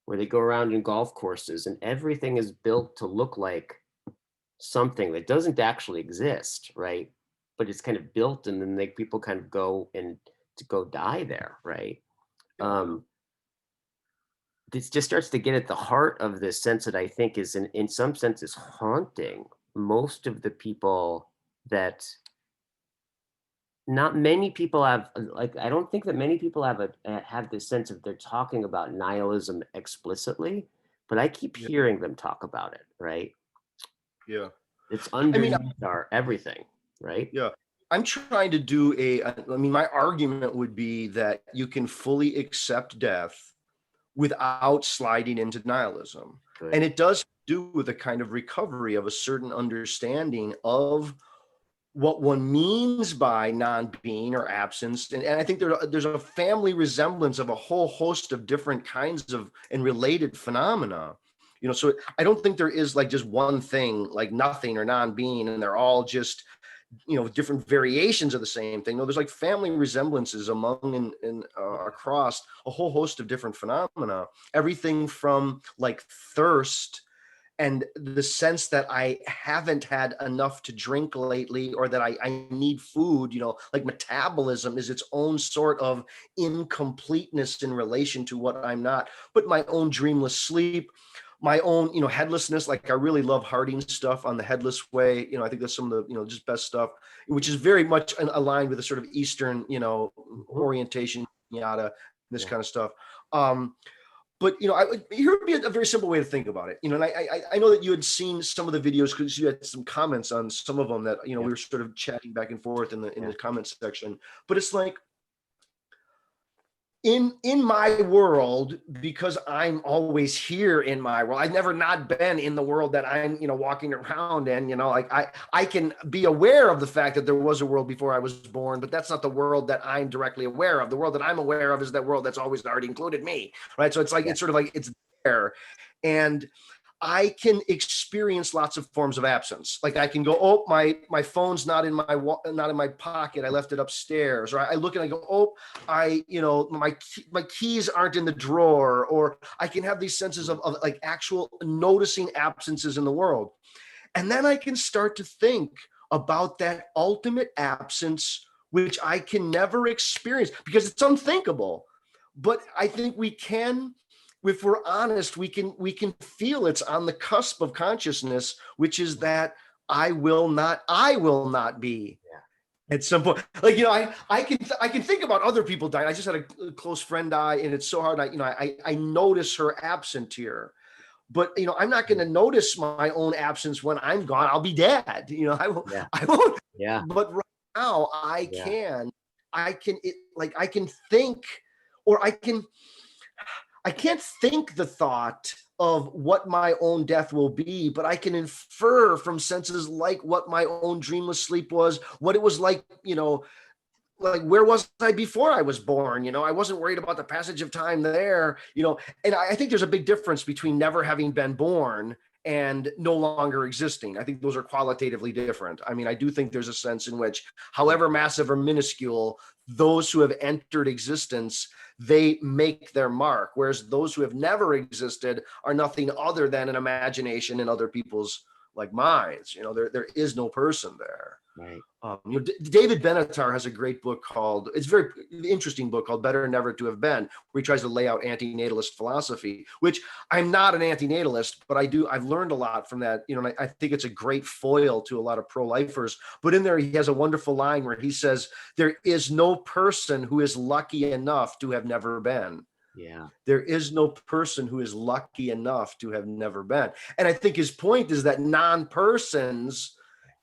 Where they go around in golf courses and everything is built to look like something that doesn't actually exist, right? But it's kind of built, and then people kind of go and to go die there, right? This just starts to get at the heart of this sense that I think is in some sense is haunting most of the people that not many people have. I don't think that many people have this sense of they're talking about nihilism explicitly, but I keep hearing them talk about it, right? Yeah. It's underneath our everything, right? Yeah. I'm trying to do my argument would be that you can fully accept death without sliding into nihilism. Good. And it does do with a kind of recovery of a certain understanding of what one means by non-being or absence. And I think there's a family resemblance of a whole host of different kinds of and related phenomena. So I don't think there is just one thing, like nothing or non-being, and they're all just, different variations of the same thing. No, there's family resemblances among and across a whole host of different phenomena. Everything from thirst and the sense that I haven't had enough to drink lately, or that I need food, metabolism is its own sort of incompleteness in relation to what I'm not, but my own dreamless sleep, my own, headlessness. I really love Harding's stuff on the headless way. I think that's some of the, just best stuff, which is very much aligned with the sort of Eastern, orientation, yada, this kind of stuff. But, here would be a very simple way to think about it. And I know that you had seen some of the videos because you had some comments on some of them that, we were sort of chatting back and forth in the comments section. But it's like, in my world, because I'm always here in my world, I've never not been in the world that I'm, walking around in, like I can be aware of the fact that there was a world before I was born, but that's not the world that I'm directly aware of. The world that I'm aware of is that world that's always already included me, right? So it's like, it's sort of like it's there. And I can experience lots of forms of absence. Like I can go, oh, my phone's not in my pocket. I left it upstairs. Or I look and I go, oh, my keys aren't in the drawer. Or I can have these senses of like actual noticing absences in the world. And then I can start to think about that ultimate absence, which I can never experience because it's unthinkable. But I think we can, if we're honest, we can feel it's on the cusp of consciousness, which is that I will not be at some point. Like, I can think about other people dying. I just had a close friend die, and it's so hard. I notice her absent here, but I'm not going to notice my own absence when I'm gone. I'll be dead. I won't. Yeah. But right now I can think, or I can't think the thought of what my own death will be, but I can infer from senses like what my own dreamless sleep was, what it was like, like where was I before I was born? I wasn't worried about the passage of time there, and I think there's a big difference between never having been born and no longer existing. I think those are qualitatively different. I mean, I do think there's a sense in which, however massive or minuscule, those who have entered existence, they make their mark, whereas those who have never existed are nothing other than an imagination in other people's like minds. There is no person there. Right. David Benatar has a great book it's a very interesting book called Better Never to Have Been, where he tries to lay out antinatalist philosophy, which I'm not an antinatalist, but I've learned a lot from that, and I think it's a great foil to a lot of pro-lifers. But in there, he has a wonderful line where he says, there is no person who is lucky enough to have never been. Yeah. There is no person who is lucky enough to have never been. And I think his point is that non-persons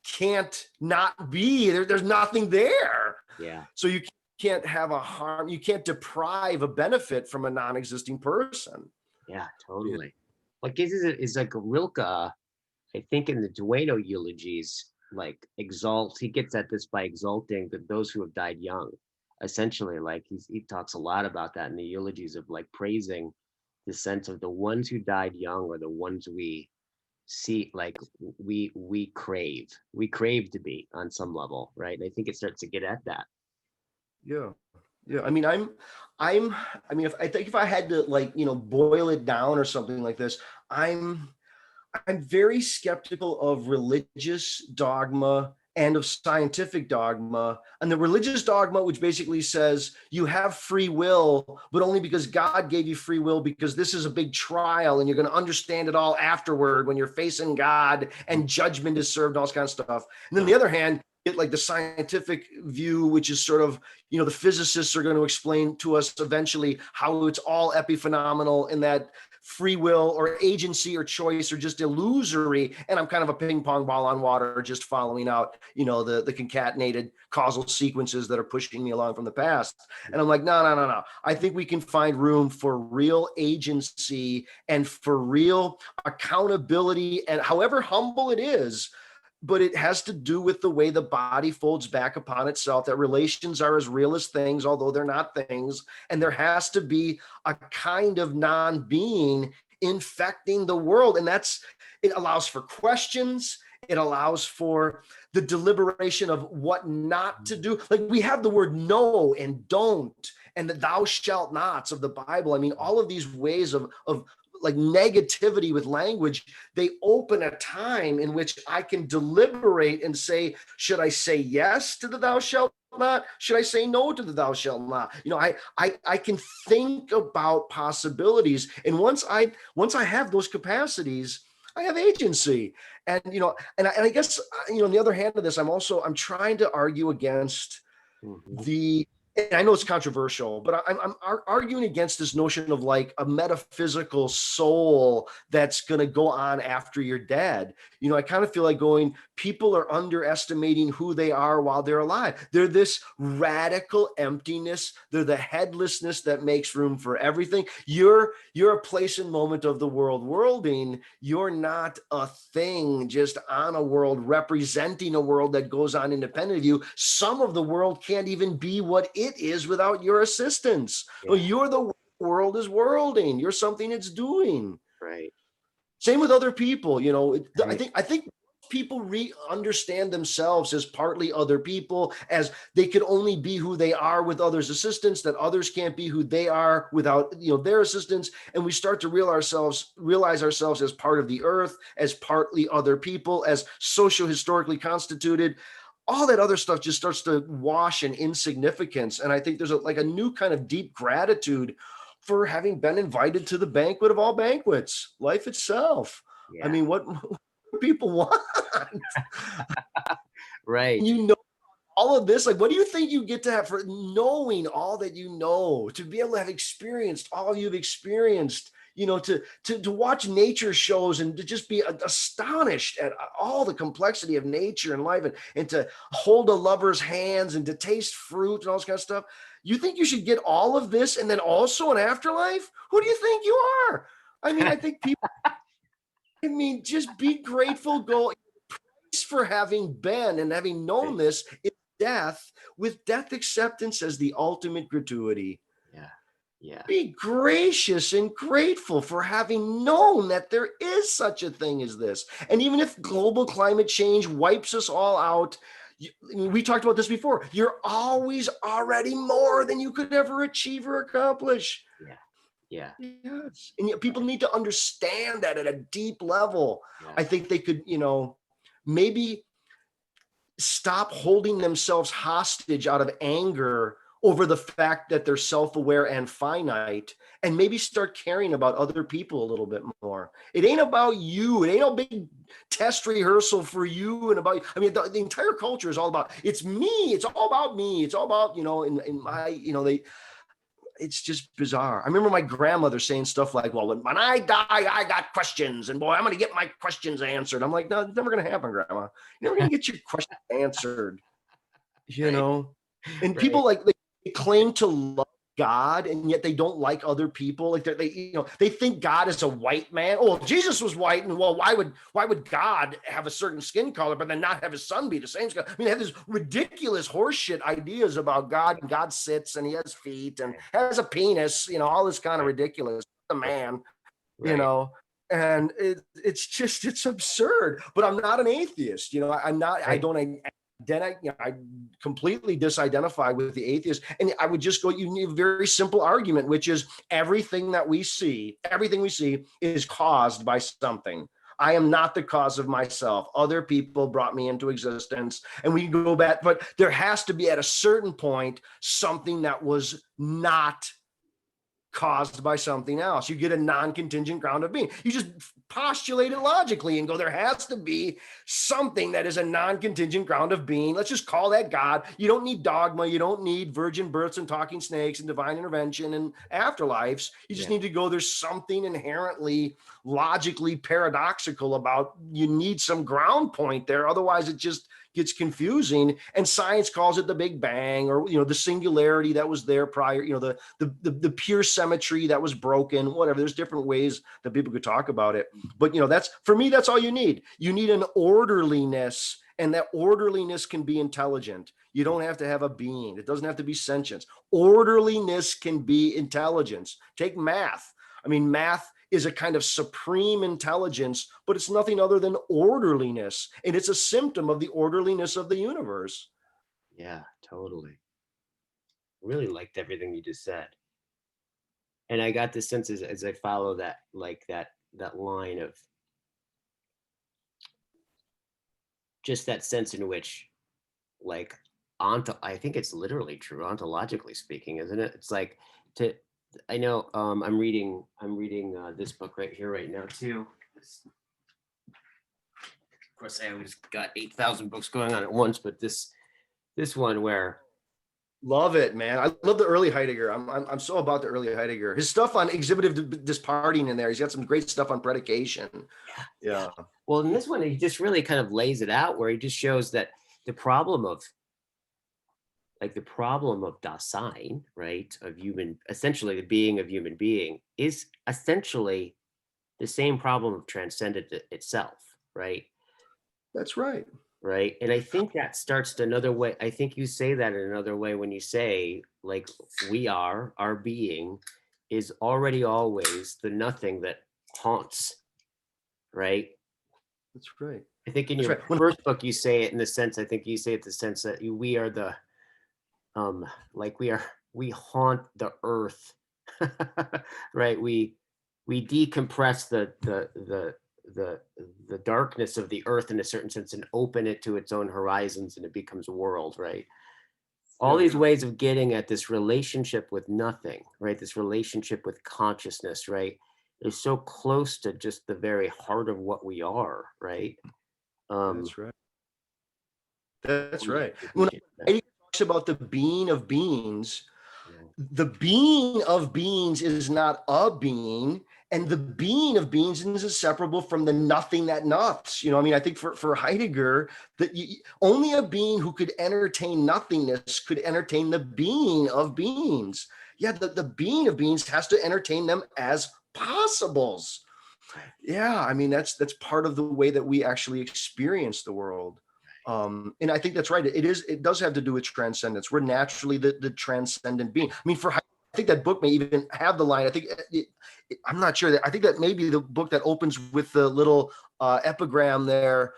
can't not be there. There's nothing there. Yeah. So you can't have a harm. You can't deprive a benefit from a non-existing person. Yeah, totally. Like this is like Rilke, I think in the Dueno eulogies, like he gets at this by exalting those who have died young. Essentially, like he talks a lot about that in the eulogies of like praising the sense of the ones who died young or the ones we see, like we crave to be on some level, right? And I think it starts to get at that. Yeah. I mean, if I had to like, boil it down or something like this, I'm very skeptical of religious dogma and of scientific dogma. And the religious dogma, which basically says you have free will, but only because God gave you free will, because this is a big trial and you're going to understand it all afterward when you're facing God and judgment is served, all this kind of stuff. And then on the other hand, like the scientific view, which is sort of, the physicists are going to explain to us eventually how it's all epiphenomenal and that free will or agency or choice are just illusory. And I'm kind of a ping pong ball on water, just following out, the concatenated causal sequences that are pushing me along from the past. And I'm like, no. I think we can find room for real agency and for real accountability, and however humble it is, but it has to do with the way the body folds back upon itself, that relations are as real as things, although they're not things. And there has to be a kind of non-being infecting the world. And it allows for questions. It allows for the deliberation of what not to do. Like we have the word no and don't and the thou shalt nots of the Bible. I mean, all of these ways of like negativity with language, they open a time in which I can deliberate and say, should I say yes to the thou shalt not? Should I say no to the thou shalt not? I can think about possibilities. And once I have those capacities, I have agency. And, and I guess, on the other hand of this, I'm trying to argue against the and I know it's controversial, but I'm arguing against this notion of like a metaphysical soul that's going to go on after you're dead. You know, I kind of feel like going, people are underestimating who they are while they're alive. They're this radical emptiness. They're the headlessness that makes room for everything. You're a place and moment of the world worlding. You're not a thing just on a world representing a world that goes on independent of you. Some of the world can't even be what it is without your assistance. Yeah. Well, you're the world is worlding. You're something it's doing. Right. Same with other people. You know, Right. I think people understand themselves as partly other people, as they could only be who they are with others' assistance, that others can't be who they are without, you know, their assistance. And we start to realize ourselves as part of the earth, as partly other people, as socio-historically constituted. All that other stuff just starts to wash in insignificance. And I think there's like a new kind of deep gratitude for having been invited to the banquet of all banquets, life itself. I Yeah. mean, what people want? Right. You know, all of this, like, what do you think you get to have for knowing all that you know, to be able to have experienced all you've experienced, you know, to watch nature shows and to just be astonished at all the complexity of nature and life, and to hold a lover's hands and to taste fruit and all this kind of stuff. You think you should get all of this and then also an afterlife? Who do you think you are? I mean, I think people, I mean, just be grateful, go for having been and having known Right. this is death, with death acceptance as the ultimate gratuity. Yeah. Yeah. Be gracious and grateful for having known that there is such a thing as this. And even if global climate change wipes us all out, we talked about this before, you're always already more than you could ever achieve or accomplish. Yeah. Yeah. Yes. And yet people need to understand that at a deep level. Yeah. I think they could, you know, maybe stop holding themselves hostage out of anger over the fact that they're self-aware and finite, and maybe start caring about other people a little bit more. It ain't about you. It ain't no big test rehearsal for you and about, I mean, the entire culture is all about, it's me. It's all about me. It's all about, you know, in my, you know, it's just bizarre. I remember my grandmother saying stuff like, well, when I die, I got questions, and boy, I'm going to get my questions answered. I'm like, no, it's never going to happen, Grandma. You're never going to get your questions answered, you Right. know? And Right. people like, they claim to love God, and yet they don't like other people. Like they, you know, they think God is a white man. Oh, Jesus was white, and well, why would God have a certain skin color, but then not have his son be the same skin? I mean, they have these ridiculous horseshit ideas about God. And God sits and he has feet and Right. has a penis. You know, all this kind of Right. ridiculous. The man, you Right. know. And it's absurd. But I'm not an atheist. You know, I'm not. I Right. don't. Then I completely disidentify with the atheist, and I would just go. You need a very simple argument, which is everything we see is caused by something. I am not the cause of myself. Other people brought me into existence, and we can go back. But there has to be, at a certain point, something that was not caused by something else. You get a non-contingent ground of being. You just postulate it logically and go, there has to be something that is a non-contingent ground of being. Let's just call that God. You don't need dogma. You don't need virgin births and talking snakes and divine intervention and afterlives. You just Yeah. need to go, there's something inherently logically paradoxical about, you need some ground point there. Otherwise it just gets confusing, and science calls it the Big Bang, or, you know, the singularity that was there prior, you know, the pure symmetry that was broken, whatever. There's different ways that people could talk about it, but, you know, that's, for me, that's all you need. You need an orderliness, and that orderliness can be intelligent. You don't have to have a being. It doesn't have to be sentience. Orderliness can be intelligence. Take math. I mean, math is a kind of supreme intelligence, but it's nothing other than orderliness. And it's a symptom of the orderliness of the universe. Yeah. Totally. Really liked everything you just said. And I got the sense as I follow that, like that line of just that sense in which, like, I think it's literally true, ontologically speaking, isn't it? It's like, to I know, I'm reading this book right here right now too. Of course, I always got 8,000 books going on at once, but this one where Love it, man. I love the early Heidegger. I'm so about the early Heidegger. His stuff on exhibitive disparting in there. He's got some great stuff on predication. Yeah, yeah. Yeah, Well, in this one, he just really kind of lays it out where he just shows that the problem of Dasein, right, of human, essentially the being of human being, is essentially the same problem of transcendent itself, right? that's right. Right. And I think that starts to another way. I think you say that in another way when you say, like, our being is already always the nothing that haunts, right? That's right. I think in That's your right. When first book, you say it in the sense, I think you say it the sense that we are the, um, like we haunt the earth, right? We decompress the the darkness of the earth in a certain sense and open it to its own horizons and it becomes a world, right? All yeah, these ways of getting at this relationship with nothing, right? This relationship with consciousness, right? Is so close to just the very heart of what we are, right? Um, that's right. That's really right. When appreciate that. Heidegger talks about the being of beings, Yeah. the being of beings is not a being, and the being of beings is inseparable from the nothing that nuts. I mean, I think for Heidegger, that only a being who could entertain nothingness could entertain the being of beings. Yeah, the being of beings has to entertain them as possibles. Right. Yeah, I mean, that's part of the way that we actually experience the world. And I think that's right. It does have to do with transcendence. We're naturally the transcendent being. I mean, I think that book may even have the line. I think I'm not sure that I think that may be the book that opens with the little epigram there.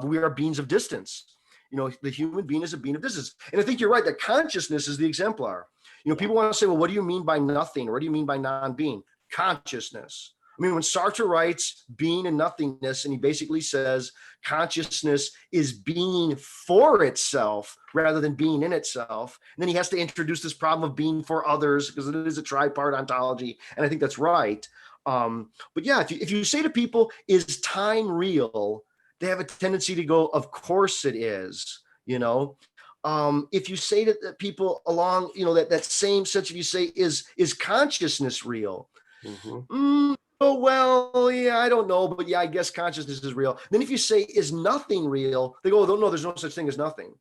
We are beings of distance. The human being is a being of distance. And I think you're right that consciousness is the exemplar. Yeah. People want to say, well, what do you mean by nothing? Or what do you mean by non-being? Consciousness. I mean, when Sartre writes being and nothingness, and he basically says consciousness is being for itself rather than being in itself. And then he has to introduce this problem of being for others because it is a tripart ontology. And I think that's right. But yeah, if you say to people, is time real? They have a tendency to go, of course it is, if you say to people along, that same sense, if you say, is consciousness real? Mm-hmm. Oh, well, yeah, I don't know, but yeah, I guess consciousness is real. Then if you say, is nothing real? They go, oh, no, there's no such thing as nothing.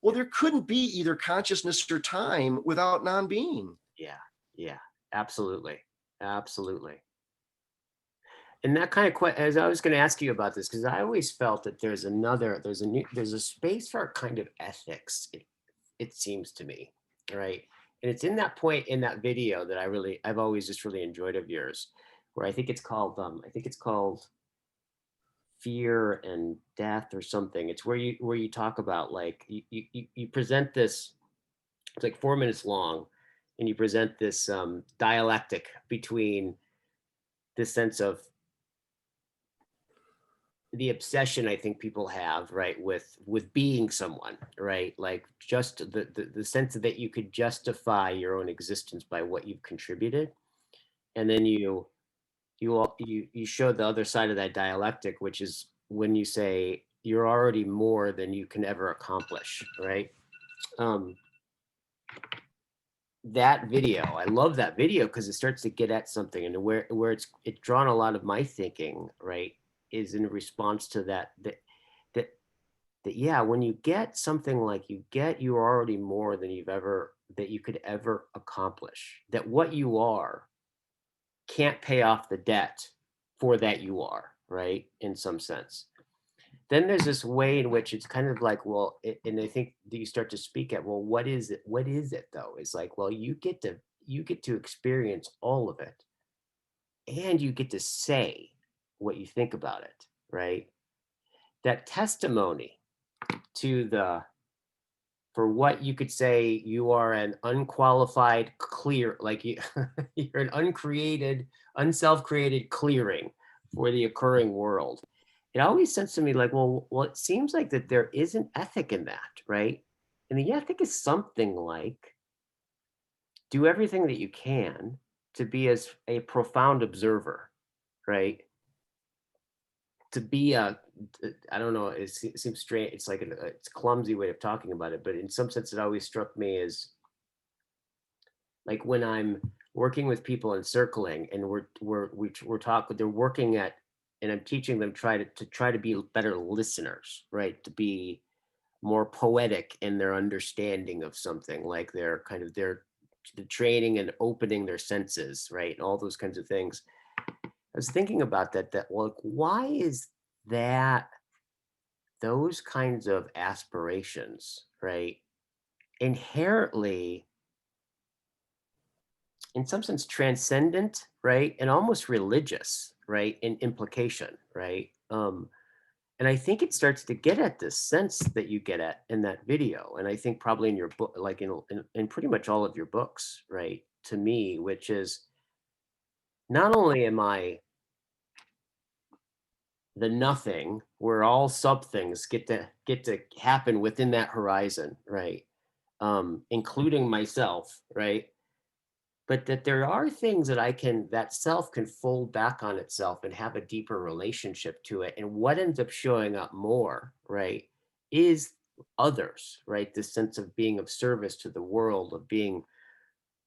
Well, Yeah. there couldn't be either consciousness or time without non-being. Yeah. Yeah. Absolutely. Absolutely. And that kind of as I was going to ask you about this, because I always felt that there's a space for a kind of ethics. It seems to me, right? And it's in that point in that video that I've always just really enjoyed of yours, where I think it's called Fear and Death or something. It's where you talk about, like, you present this. It's like 4 minutes long, and you present this dialectic between this sense of the obsession I think people have, right, with being someone, right, like just the sense that you could justify your own existence by what you've contributed, and then you show the other side of that dialectic, which is when you say you're already more than you can ever accomplish, right? um that video, I love that video because it starts to get at something, and where it's drawn a lot of my thinking, right, is in response to that that yeah, when you get something like you're already more than you could ever accomplish, that what you are can't pay off the debt for that you are, right, in some sense. Then there's this way in which it's kind of like, well, and I think that you start to speak at, well, what is it though? It's like, well, you get to experience all of it, and you get to say what you think about it, right? That testimony to the for what you could say, you are an unqualified clear, like you're an uncreated, unself-created clearing for the occurring world. It always sounds to me like, well, it seems like that there is an ethic in that, right? And the ethic is something like do everything that you can to be as a profound observer, right? To be a, I don't know, it seems strange. It's like it's a clumsy way of talking about it, but in some sense, it always struck me as like when I'm working with people in circling and we're talking, they're working at, and I'm teaching them try to be better listeners, right? To be more poetic in their understanding of something, like their the training and opening their senses, right? And all those kinds of things. I was thinking about that like, why is that those kinds of aspirations, right, inherently, in some sense, transcendent, right, and almost religious, right, in implication, right? And I think it starts to get at this sense that you get at in that video, and I think probably in your book, like in pretty much all of your books, right? To me, which is, not only am I the nothing, where all sub things get to happen within that horizon, right? Including myself, right? But that there are things that self can fold back on itself and have a deeper relationship to it. And what ends up showing up more, right, is others, right? This sense of being of service to the world, of being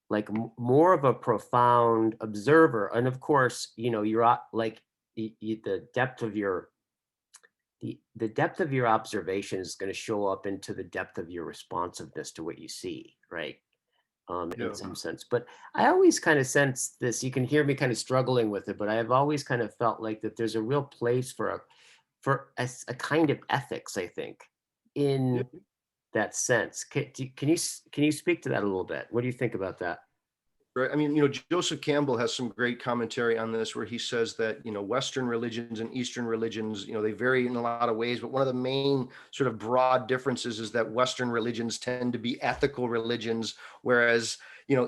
like more of a profound observer. And of course, you're like the depth of your the depth of your observation is going to show up into the depth of your responsiveness to what you see, right? In Yeah. some sense. But I always kind of sense this. You can hear me kind of struggling with it, but I have always kind of felt like that there's a real place for a kind of ethics, I think, Yeah. in that sense. Can you speak to that a little bit? What do you think about that? Right. I mean, Joseph Campbell has some great commentary on this where he says that, Western religions and Eastern religions, they vary in a lot of ways, but one of the main sort of broad differences is that Western religions tend to be ethical religions, whereas,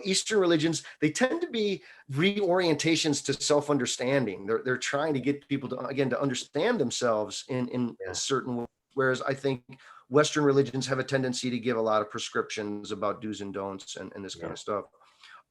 Eastern religions, they tend to be reorientations to self-understanding. They're trying to get people to, again, to understand themselves in a Yeah, certain way. Whereas I think Western religions have a tendency to give a lot of prescriptions about do's and don'ts and this kind yeah, of stuff.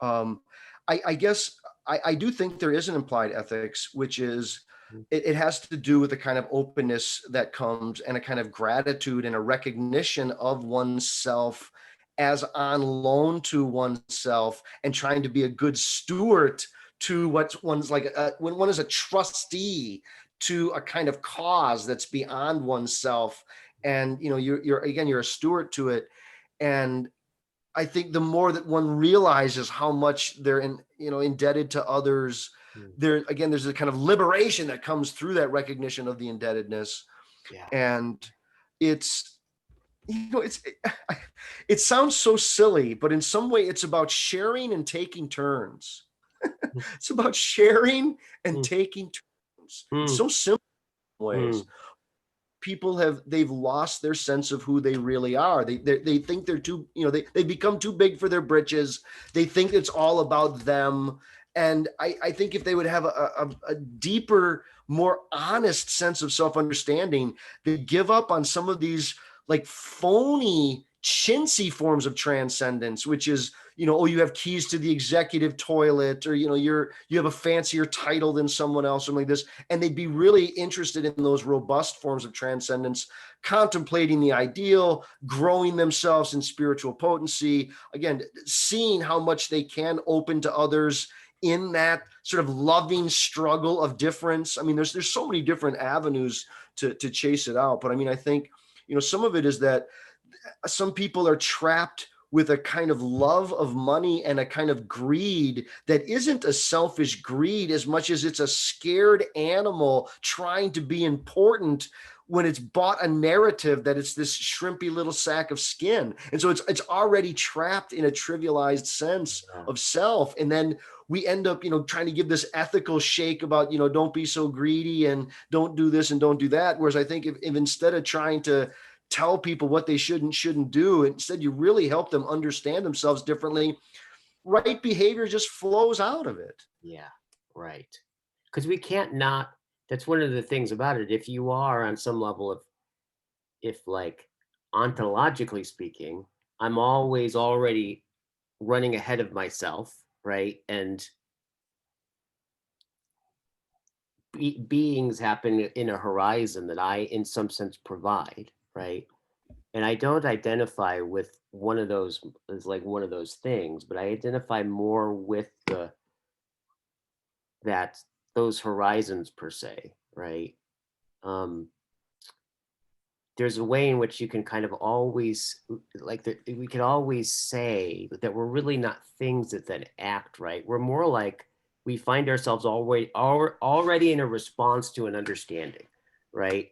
Um, I guess I do think there is an implied ethics, which is mm, it has to do with the kind of openness that comes and a kind of gratitude and a recognition of oneself as on loan to oneself and trying to be a good steward to what one's like when one is a trustee to a kind of cause that's beyond oneself, and you're a steward to it. And I think the more that one realizes how much they're indebted to others, mm, there's a kind of liberation that comes through that recognition of the indebtedness. yeah. And it's, it's, it sounds so silly, but in some way it's about sharing and taking turns. Mm, It's about sharing and mm, taking turns. It's mm, so simple in ways. mm, People they've lost their sense of who they really are. They think they're too, they become too big for their britches. They think it's all about them. And I think if they would have a deeper, more honest sense of self-understanding, they give up on some of these like phony chintzy forms of transcendence, which is, oh, you have keys to the executive toilet, or you have a fancier title than someone else, or like this. And they'd be really interested in those robust forms of transcendence, contemplating the ideal, growing themselves in spiritual potency, again, seeing how much they can open to others in that sort of loving struggle of difference. I mean, there's so many different avenues to chase it out. But I mean, I think, some of it is that some people are trapped with a kind of love of money and a kind of greed that isn't a selfish greed as much as it's a scared animal trying to be important when it's bought a narrative that it's this shrimpy little sack of skin. And so it's already trapped in a trivialized sense yeah, of self. And then we end up, trying to give this ethical shake about, don't be so greedy and don't do this and don't do that. Whereas I think if instead of trying to tell people what they should and shouldn't do, instead you really help them understand themselves differently, right behavior just flows out of it. yeah, right. Because we can't not. That's one of the things about it. If you are on some level of, if like ontologically speaking, I'm always already running ahead of myself, right? And beings happen in a horizon that I, in some sense, provide, right? And I don't identify with one of those as like one of those things, but I identify more with that those horizons per se, right? Um, there's a way in which you can kind of always we can always say that we're really not things that then act, right? We're more like we find ourselves already in a response to an understanding, right?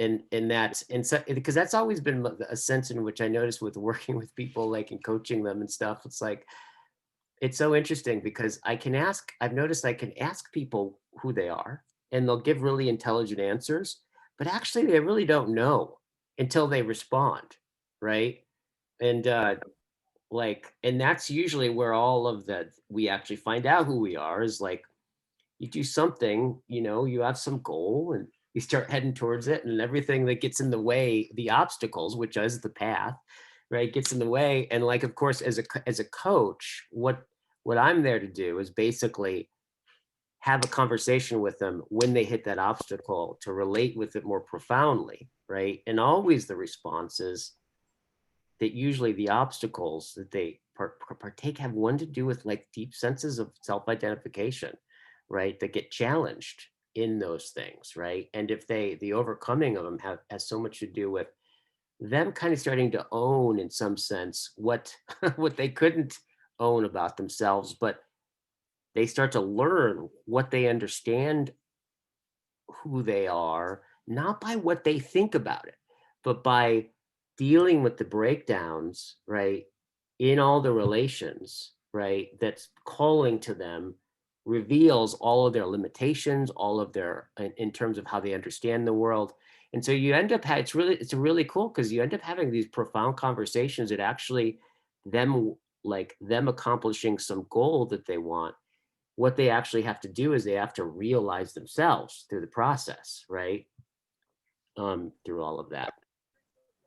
And that's and so because that's always been a sense in which I notice with working with people, like, and coaching them and stuff. It's like it's so interesting because I've noticed I can ask people who they are and they'll give really intelligent answers, but actually they really don't know until they respond, right? And and that's usually where all of that we actually find out who we are is like you do something, you have some goal and you start heading towards it, and everything that gets in the way, the obstacles, which is the path, right, gets in the way. And like, of course, as a coach, what I'm there to do is basically have a conversation with them when they hit that obstacle to relate with it more profoundly, right? And always the response is that usually the obstacles that they partake have one to do with like deep senses of self-identification, right? That get challenged in those things, right? And if the overcoming of them has so much to do with them kind of starting to own in some sense what what they couldn't own about themselves, but they start to learn what they understand who they are, not by what they think about it, but by dealing with the breakdowns, right, in all the relations, right, that's calling to them, reveals all of their limitations, all of their, in terms of how they understand the world. And so you end up, it's really cool because you end up having these profound conversations that actually them, like them accomplishing some goal that they want. What they actually have to do is they have to realize themselves through the process, right? Through all of that.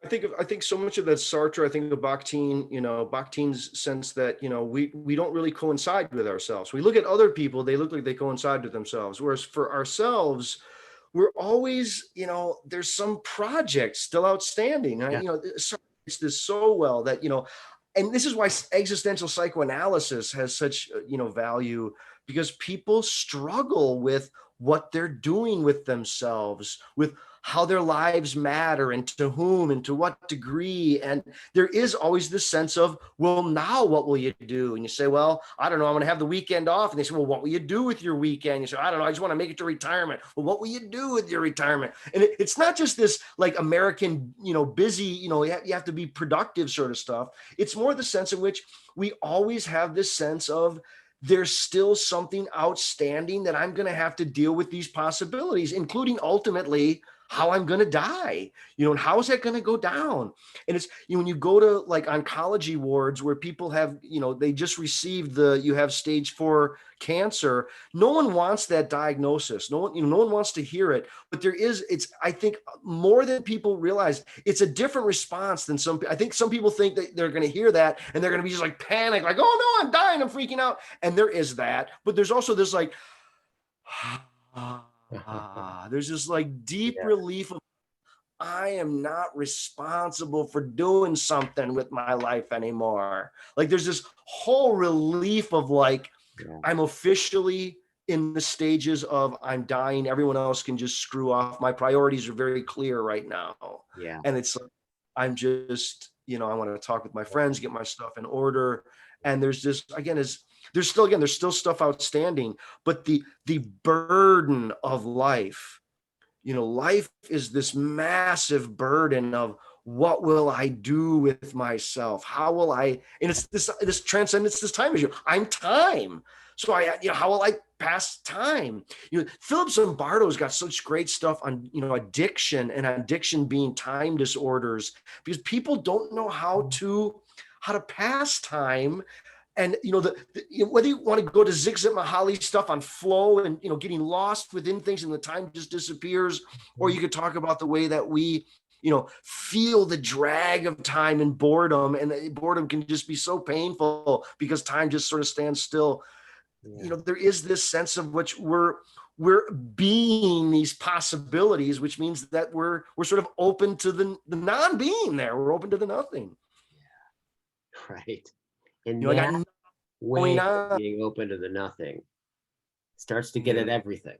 I think so much of that Sartre, I think of Bakhtin, Bakhtin's sense that, we don't really coincide with ourselves. We look at other people, they look like they coincide with themselves. Whereas for ourselves, we're always, there's some project still outstanding. Yeah. It's this so well that, and this is why existential psychoanalysis has such, value, because people struggle with what they're doing with themselves, with how their lives matter and to whom and to what degree. And there is always this sense of, well, now what will you do? And you say, well, I don't know, I'm going to have the weekend off. And they say, well, what will you do with your weekend? You say, I don't know, I just want to make it to retirement. Well, what will you do with your retirement? And it's not just this like American, busy, you have to be productive sort of stuff. It's more the sense in which we always have this sense of, there's still something outstanding that I'm going to have to deal with these possibilities, including ultimately how I'm going to die, and how is that going to go down? And it's, when you go to like oncology wards where people have, they just received you have stage 4 cancer. No one wants that diagnosis. No one, no one wants to hear it, but I think more than people realize, it's a different response than I think some people think that they're going to hear that and they're going to be just like panic, like, oh no, I'm dying, I'm freaking out. And there is that, but there's also this like, there's this like deep Yeah. relief of, I am not responsible for doing something with my life anymore. Like there's this whole relief of like, Yeah. I'm officially in the stages of I'm dying. Everyone else can just screw off. My priorities are very clear right now. Yeah. And it's like, I'm just, I want to talk with my friends, get my stuff in order. And there's this, again, there's still stuff outstanding, but the burden of life, life is this massive burden of, what will I do with myself? How will I, and it's this transcendence, this time issue. I'm time. So how will I pass time? Philip Zimbardo's got such great stuff on, addiction, and addiction being time disorders, because people don't know how to pass time. And whether you want to go to Zig Mahali stuff on flow and getting lost within things and the time just disappears, or you could talk about the way that we feel the drag of time and boredom, and boredom can just be so painful because time just sort of stands still. Yeah. there is this sense of which we're being these possibilities, which means that we're sort of open to the non-being there. We're open to the nothing. Right. And I got that nothing going way of on. being open to the nothing starts to get Yeah. at everything.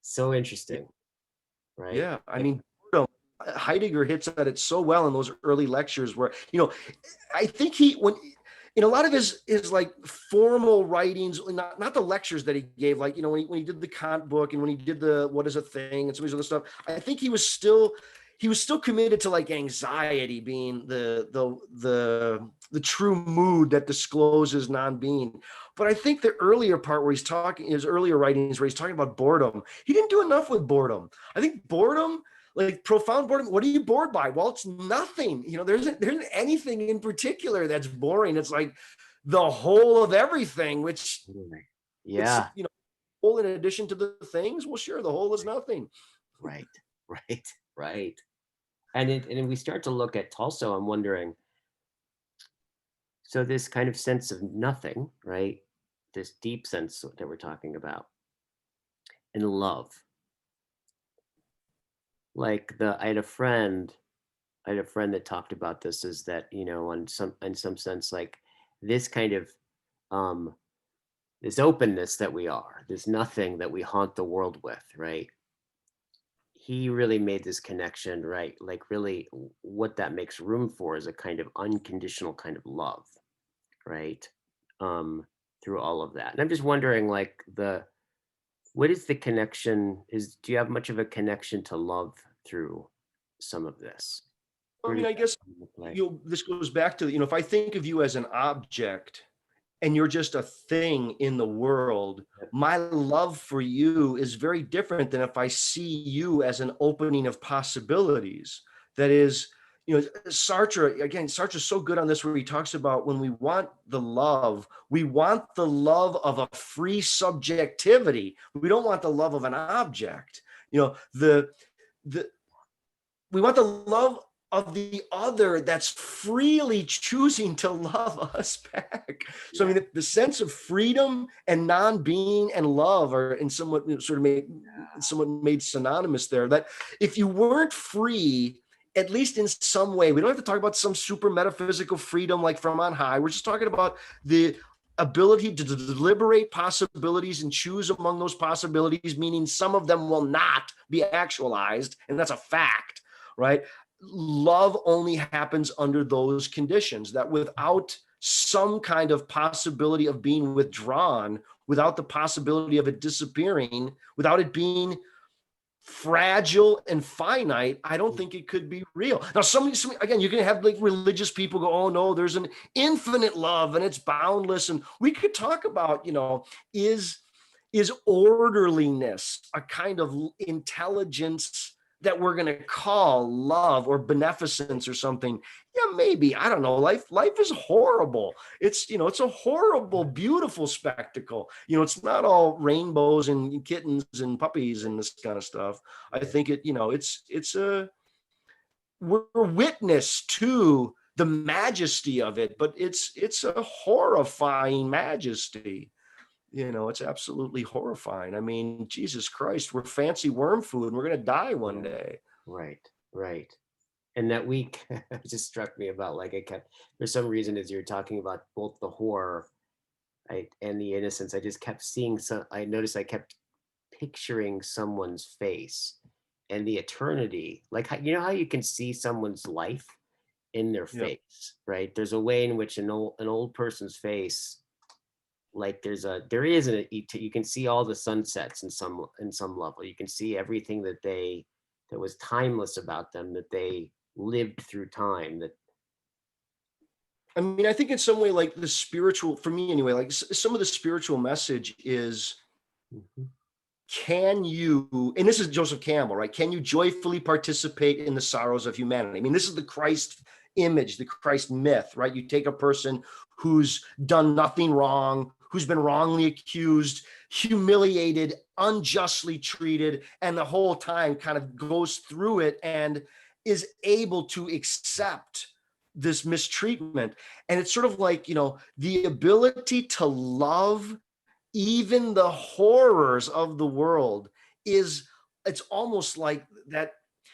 So interesting, right? Yeah. I Like, mean, Heidegger hits at it so well in those early lectures where, I think when in a lot of his like formal writings, not the lectures that he gave, like, when he did the Kant book and when he did the What is a Thing and some of these other stuff, I think he was still committed to like anxiety being the true mood that discloses non-being. But I think the earlier part where he's talking, his earlier writings where he's talking about boredom, he didn't do enough with boredom. I think boredom, like profound boredom, what are you bored by? Well, it's nothing. There isn't anything in particular that's boring. It's like the whole of everything, which it's, yeah, whole in addition to the things. Well, sure, the whole is nothing. right, right, right. And we start to look at Tulsa, I'm wondering, so this kind of sense of nothing, right? This deep sense that we're talking about, and love. Like I had a friend, that talked about this, is that, in some sense, like this kind of um this openness that we are, this nothing that we haunt the world with, right? He really made this connection, right? Like really what that makes room for is a kind of unconditional kind of love, right? Um, Through all of that. And I'm just wondering, like, what is the connection? Do you have much of a connection to love through some of this? I Where mean, does I that guess, come into play? this goes back to, if I think of you as an object and you're just a thing in the world, my love for you is very different than if I see you as an opening of possibilities. That is, Sartre's so good on this, where he talks about when we want we want the love of a free subjectivity. We don't want the love of an object. The we want the love of the other that's freely choosing to love us back. So, I Yeah. mean, the sense of freedom and non-being and love are in somewhat made synonymous there. That if you weren't free, at least in some way, we don't have to talk about some super metaphysical freedom like from on high. We're just talking about the ability to deliberate possibilities and choose among those possibilities, meaning some of them will not be actualized, and that's a fact, right? Love only happens under those conditions, that without some kind of possibility of being withdrawn, without the possibility of it disappearing, without it being fragile and finite, I don't think it could be real. Now, again, you can have like religious people go, oh no, there's an infinite love and it's boundless. And we could talk about, is orderliness a kind of intelligence that we're going to call love or beneficence or something? Yeah, maybe. I don't know. Life is horrible. It's a horrible, beautiful spectacle. It's not all rainbows and kittens and puppies and this kind of stuff. I think we're witness to the majesty of it, but it's a horrifying majesty. It's absolutely horrifying. I mean, Jesus Christ, we're fancy worm food and we're going to die one day. Right, right. And that week it just struck me about, like, I kept, for some reason, as you're talking about both the horror, and the innocence, I just kept seeing I noticed I kept picturing someone's face and the eternity. Like, how you can see someone's life in their Yep. face, right? There's a way in which an old person's face, like there is you can see all the sunsets in some level. You can see everything that was timeless about them, that they lived through time. That I mean, I think in some way, like the spiritual, for me anyway, like some of the spiritual message is, Mhm. can you, and this is Joseph Campbell, right? Can you joyfully participate in the sorrows of humanity? I mean, this is the Christ image, the Christ myth, right? You take a person who's done nothing wrong, who's been wrongly accused, humiliated, unjustly treated, and the whole time kind of goes through it and is able to accept this mistreatment. And it's sort of like, the ability to love even the horrors of the world it's almost like that.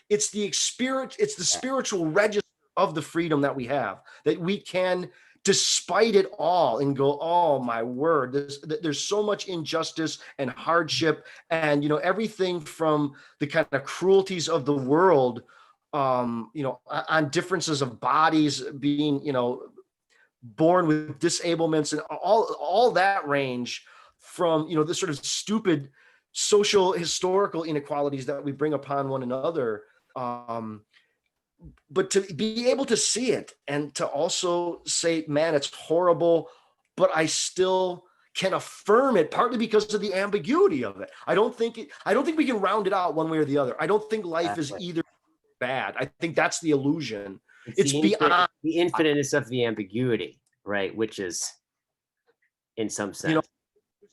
It's the spiritual register of the freedom that we have, that we can, despite it all, and go, oh my word, there's so much injustice and hardship, and everything from the kind of cruelties of the world, on differences of bodies being, born with disablements and all that range, from this sort of stupid social historical inequalities that we bring upon one another. But to be able to see it and to also say, man, it's horrible, but I still can affirm it, partly because of the ambiguity of it. I don't think we can round it out one way or the other. I don't think life is either bad. I think that's the illusion. It's beyond the infiniteness of the ambiguity, right? Which is, in some sense,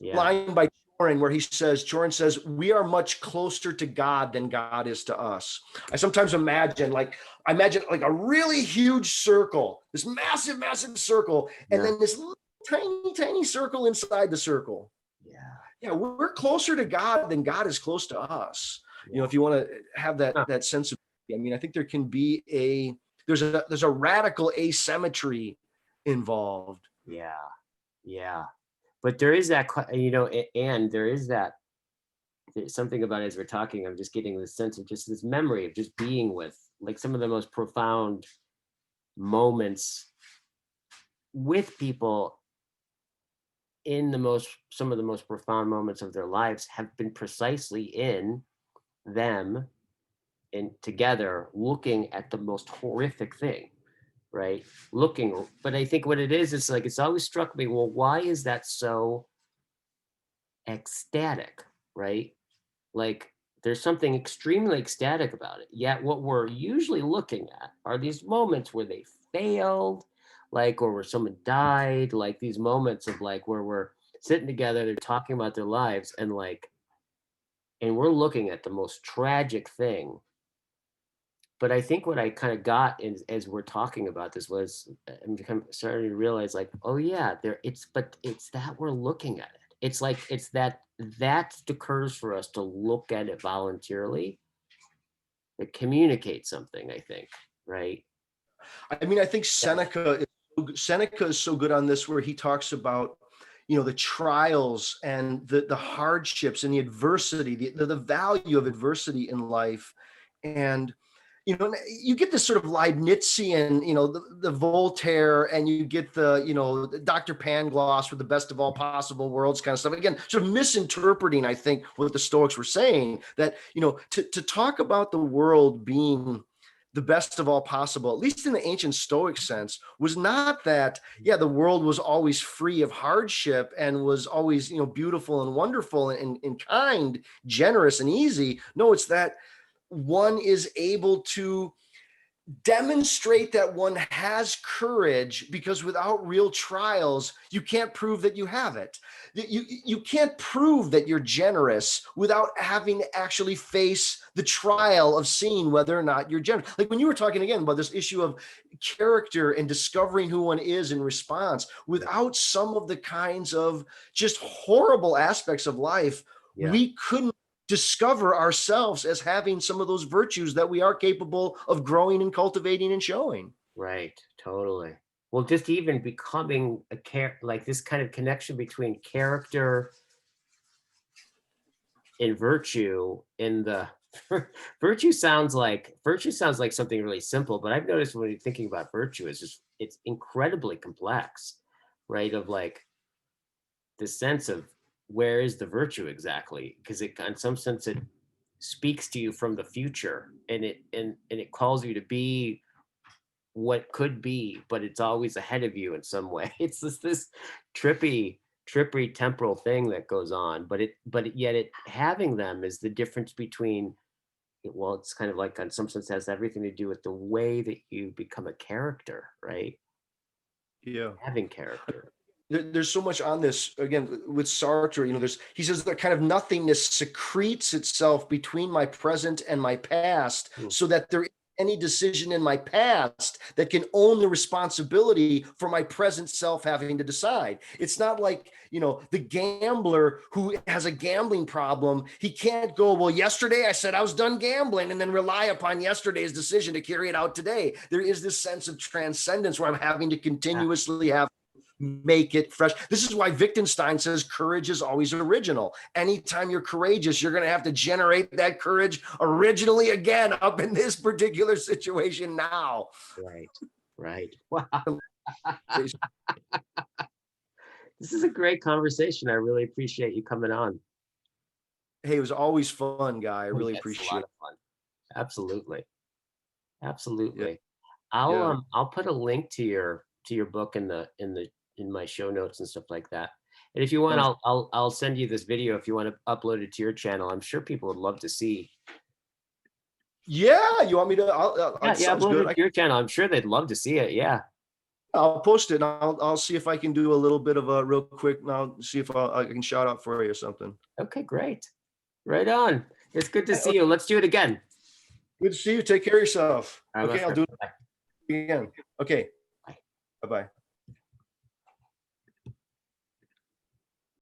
line by Chorin says, we are much closer to God than God is to us. I sometimes imagine like a really huge circle, this massive circle, and then this little tiny circle inside the circle. Yeah, we're closer to God than God is close to us. If you want to have that sense of, I mean, I think there can be there's a radical asymmetry involved. Yeah. But there is that, and there is that, there's something about it as we're talking, I'm just getting this sense of just this memory of just being with like some of the most profound moments with people some of the most profound moments of their lives have been precisely in them and together looking at the most horrific thing, right? But I think what it is, it's like, it's always struck me, well, why is that so ecstatic, right? Like there's something extremely ecstatic about it. Yet what we're usually looking at are these moments where they failed, like, or where someone died, like these moments of like where we're sitting together, they're talking about their lives, and we're looking at the most tragic thing. But I think what I kind of got as we're talking about this was, I'm kind of starting to realize like, oh yeah, it's that we're looking at it. It's like, it's that occurs for us to look at it voluntarily. It communicates something, I think, right? I mean, I think Seneca is so good on this, where he talks about, the trials and the hardships and the adversity, the value of adversity in life. And you get this sort of Leibnizian, the Voltaire, and you get the Dr. Pangloss with the best of all possible worlds kind of stuff. Again, sort of misinterpreting, I think, what the Stoics were saying, that, to talk about the world being the best of all possible, at least in the ancient Stoic sense, was not that, the world was always free of hardship and was always, beautiful and wonderful and kind, generous and easy. No, it's that one is able to demonstrate that one has courage, because without real trials, you can't prove that you have it. You can't prove that you're generous without having to actually face the trial of seeing whether or not you're generous. Like when you were talking again about this issue of character and discovering who one is in response, without some of the kinds of just horrible aspects of life, we couldn't discover ourselves as having some of those virtues that we are capable of growing and cultivating and showing. Right, totally. Well, just even becoming like this kind of connection between character and virtue in the virtue sounds like something really simple, but I've noticed when you're thinking about virtue, it's incredibly complex, right? Of like the sense of where is the virtue exactly, because it, in some sense, it speaks to you from the future, and it calls you to be what could be, but it's always ahead of you in some way. It's this trippy temporal thing that goes on, but yet having them is the difference between, well, it's kind of like, in some sense, has everything to do with the way that you become a character, right? Having character. There's so much on this, again, with Sartre, he says that kind of nothingness secretes itself between my present and my past, so that there is any decision in my past that can own the responsibility for my present self having to decide. It's not like, the gambler who has a gambling problem. He can't go, well, yesterday I said I was done gambling, and then rely upon yesterday's decision to carry it out today. There is this sense of transcendence where I'm having to continuously make it fresh. This is why Wittgenstein says courage is always original. Anytime you're courageous, you're going to have to generate that courage originally again up in this particular situation now. Right. Wow. This is a great conversation. I really appreciate you coming on. Hey, it was always fun, Guy. I really appreciate it. A lot of fun. Absolutely. Yeah. I'll put a link to your book in my show notes and stuff like that. And if you want, I'll send you this video if you want to upload it to your channel. I'm sure people would love to see. Yeah, you want me to? Upload it to your channel. I'm sure they'd love to see it. Yeah. I'll post it. And I'll see if I can do a little bit of a real quick. And I'll see if I can shout out for you or something. Okay, great. Right on. It's good to see you. Let's do it again. Good to see you. Take care of yourself. Right, okay, I'll do it again. Okay. Bye. Bye-bye.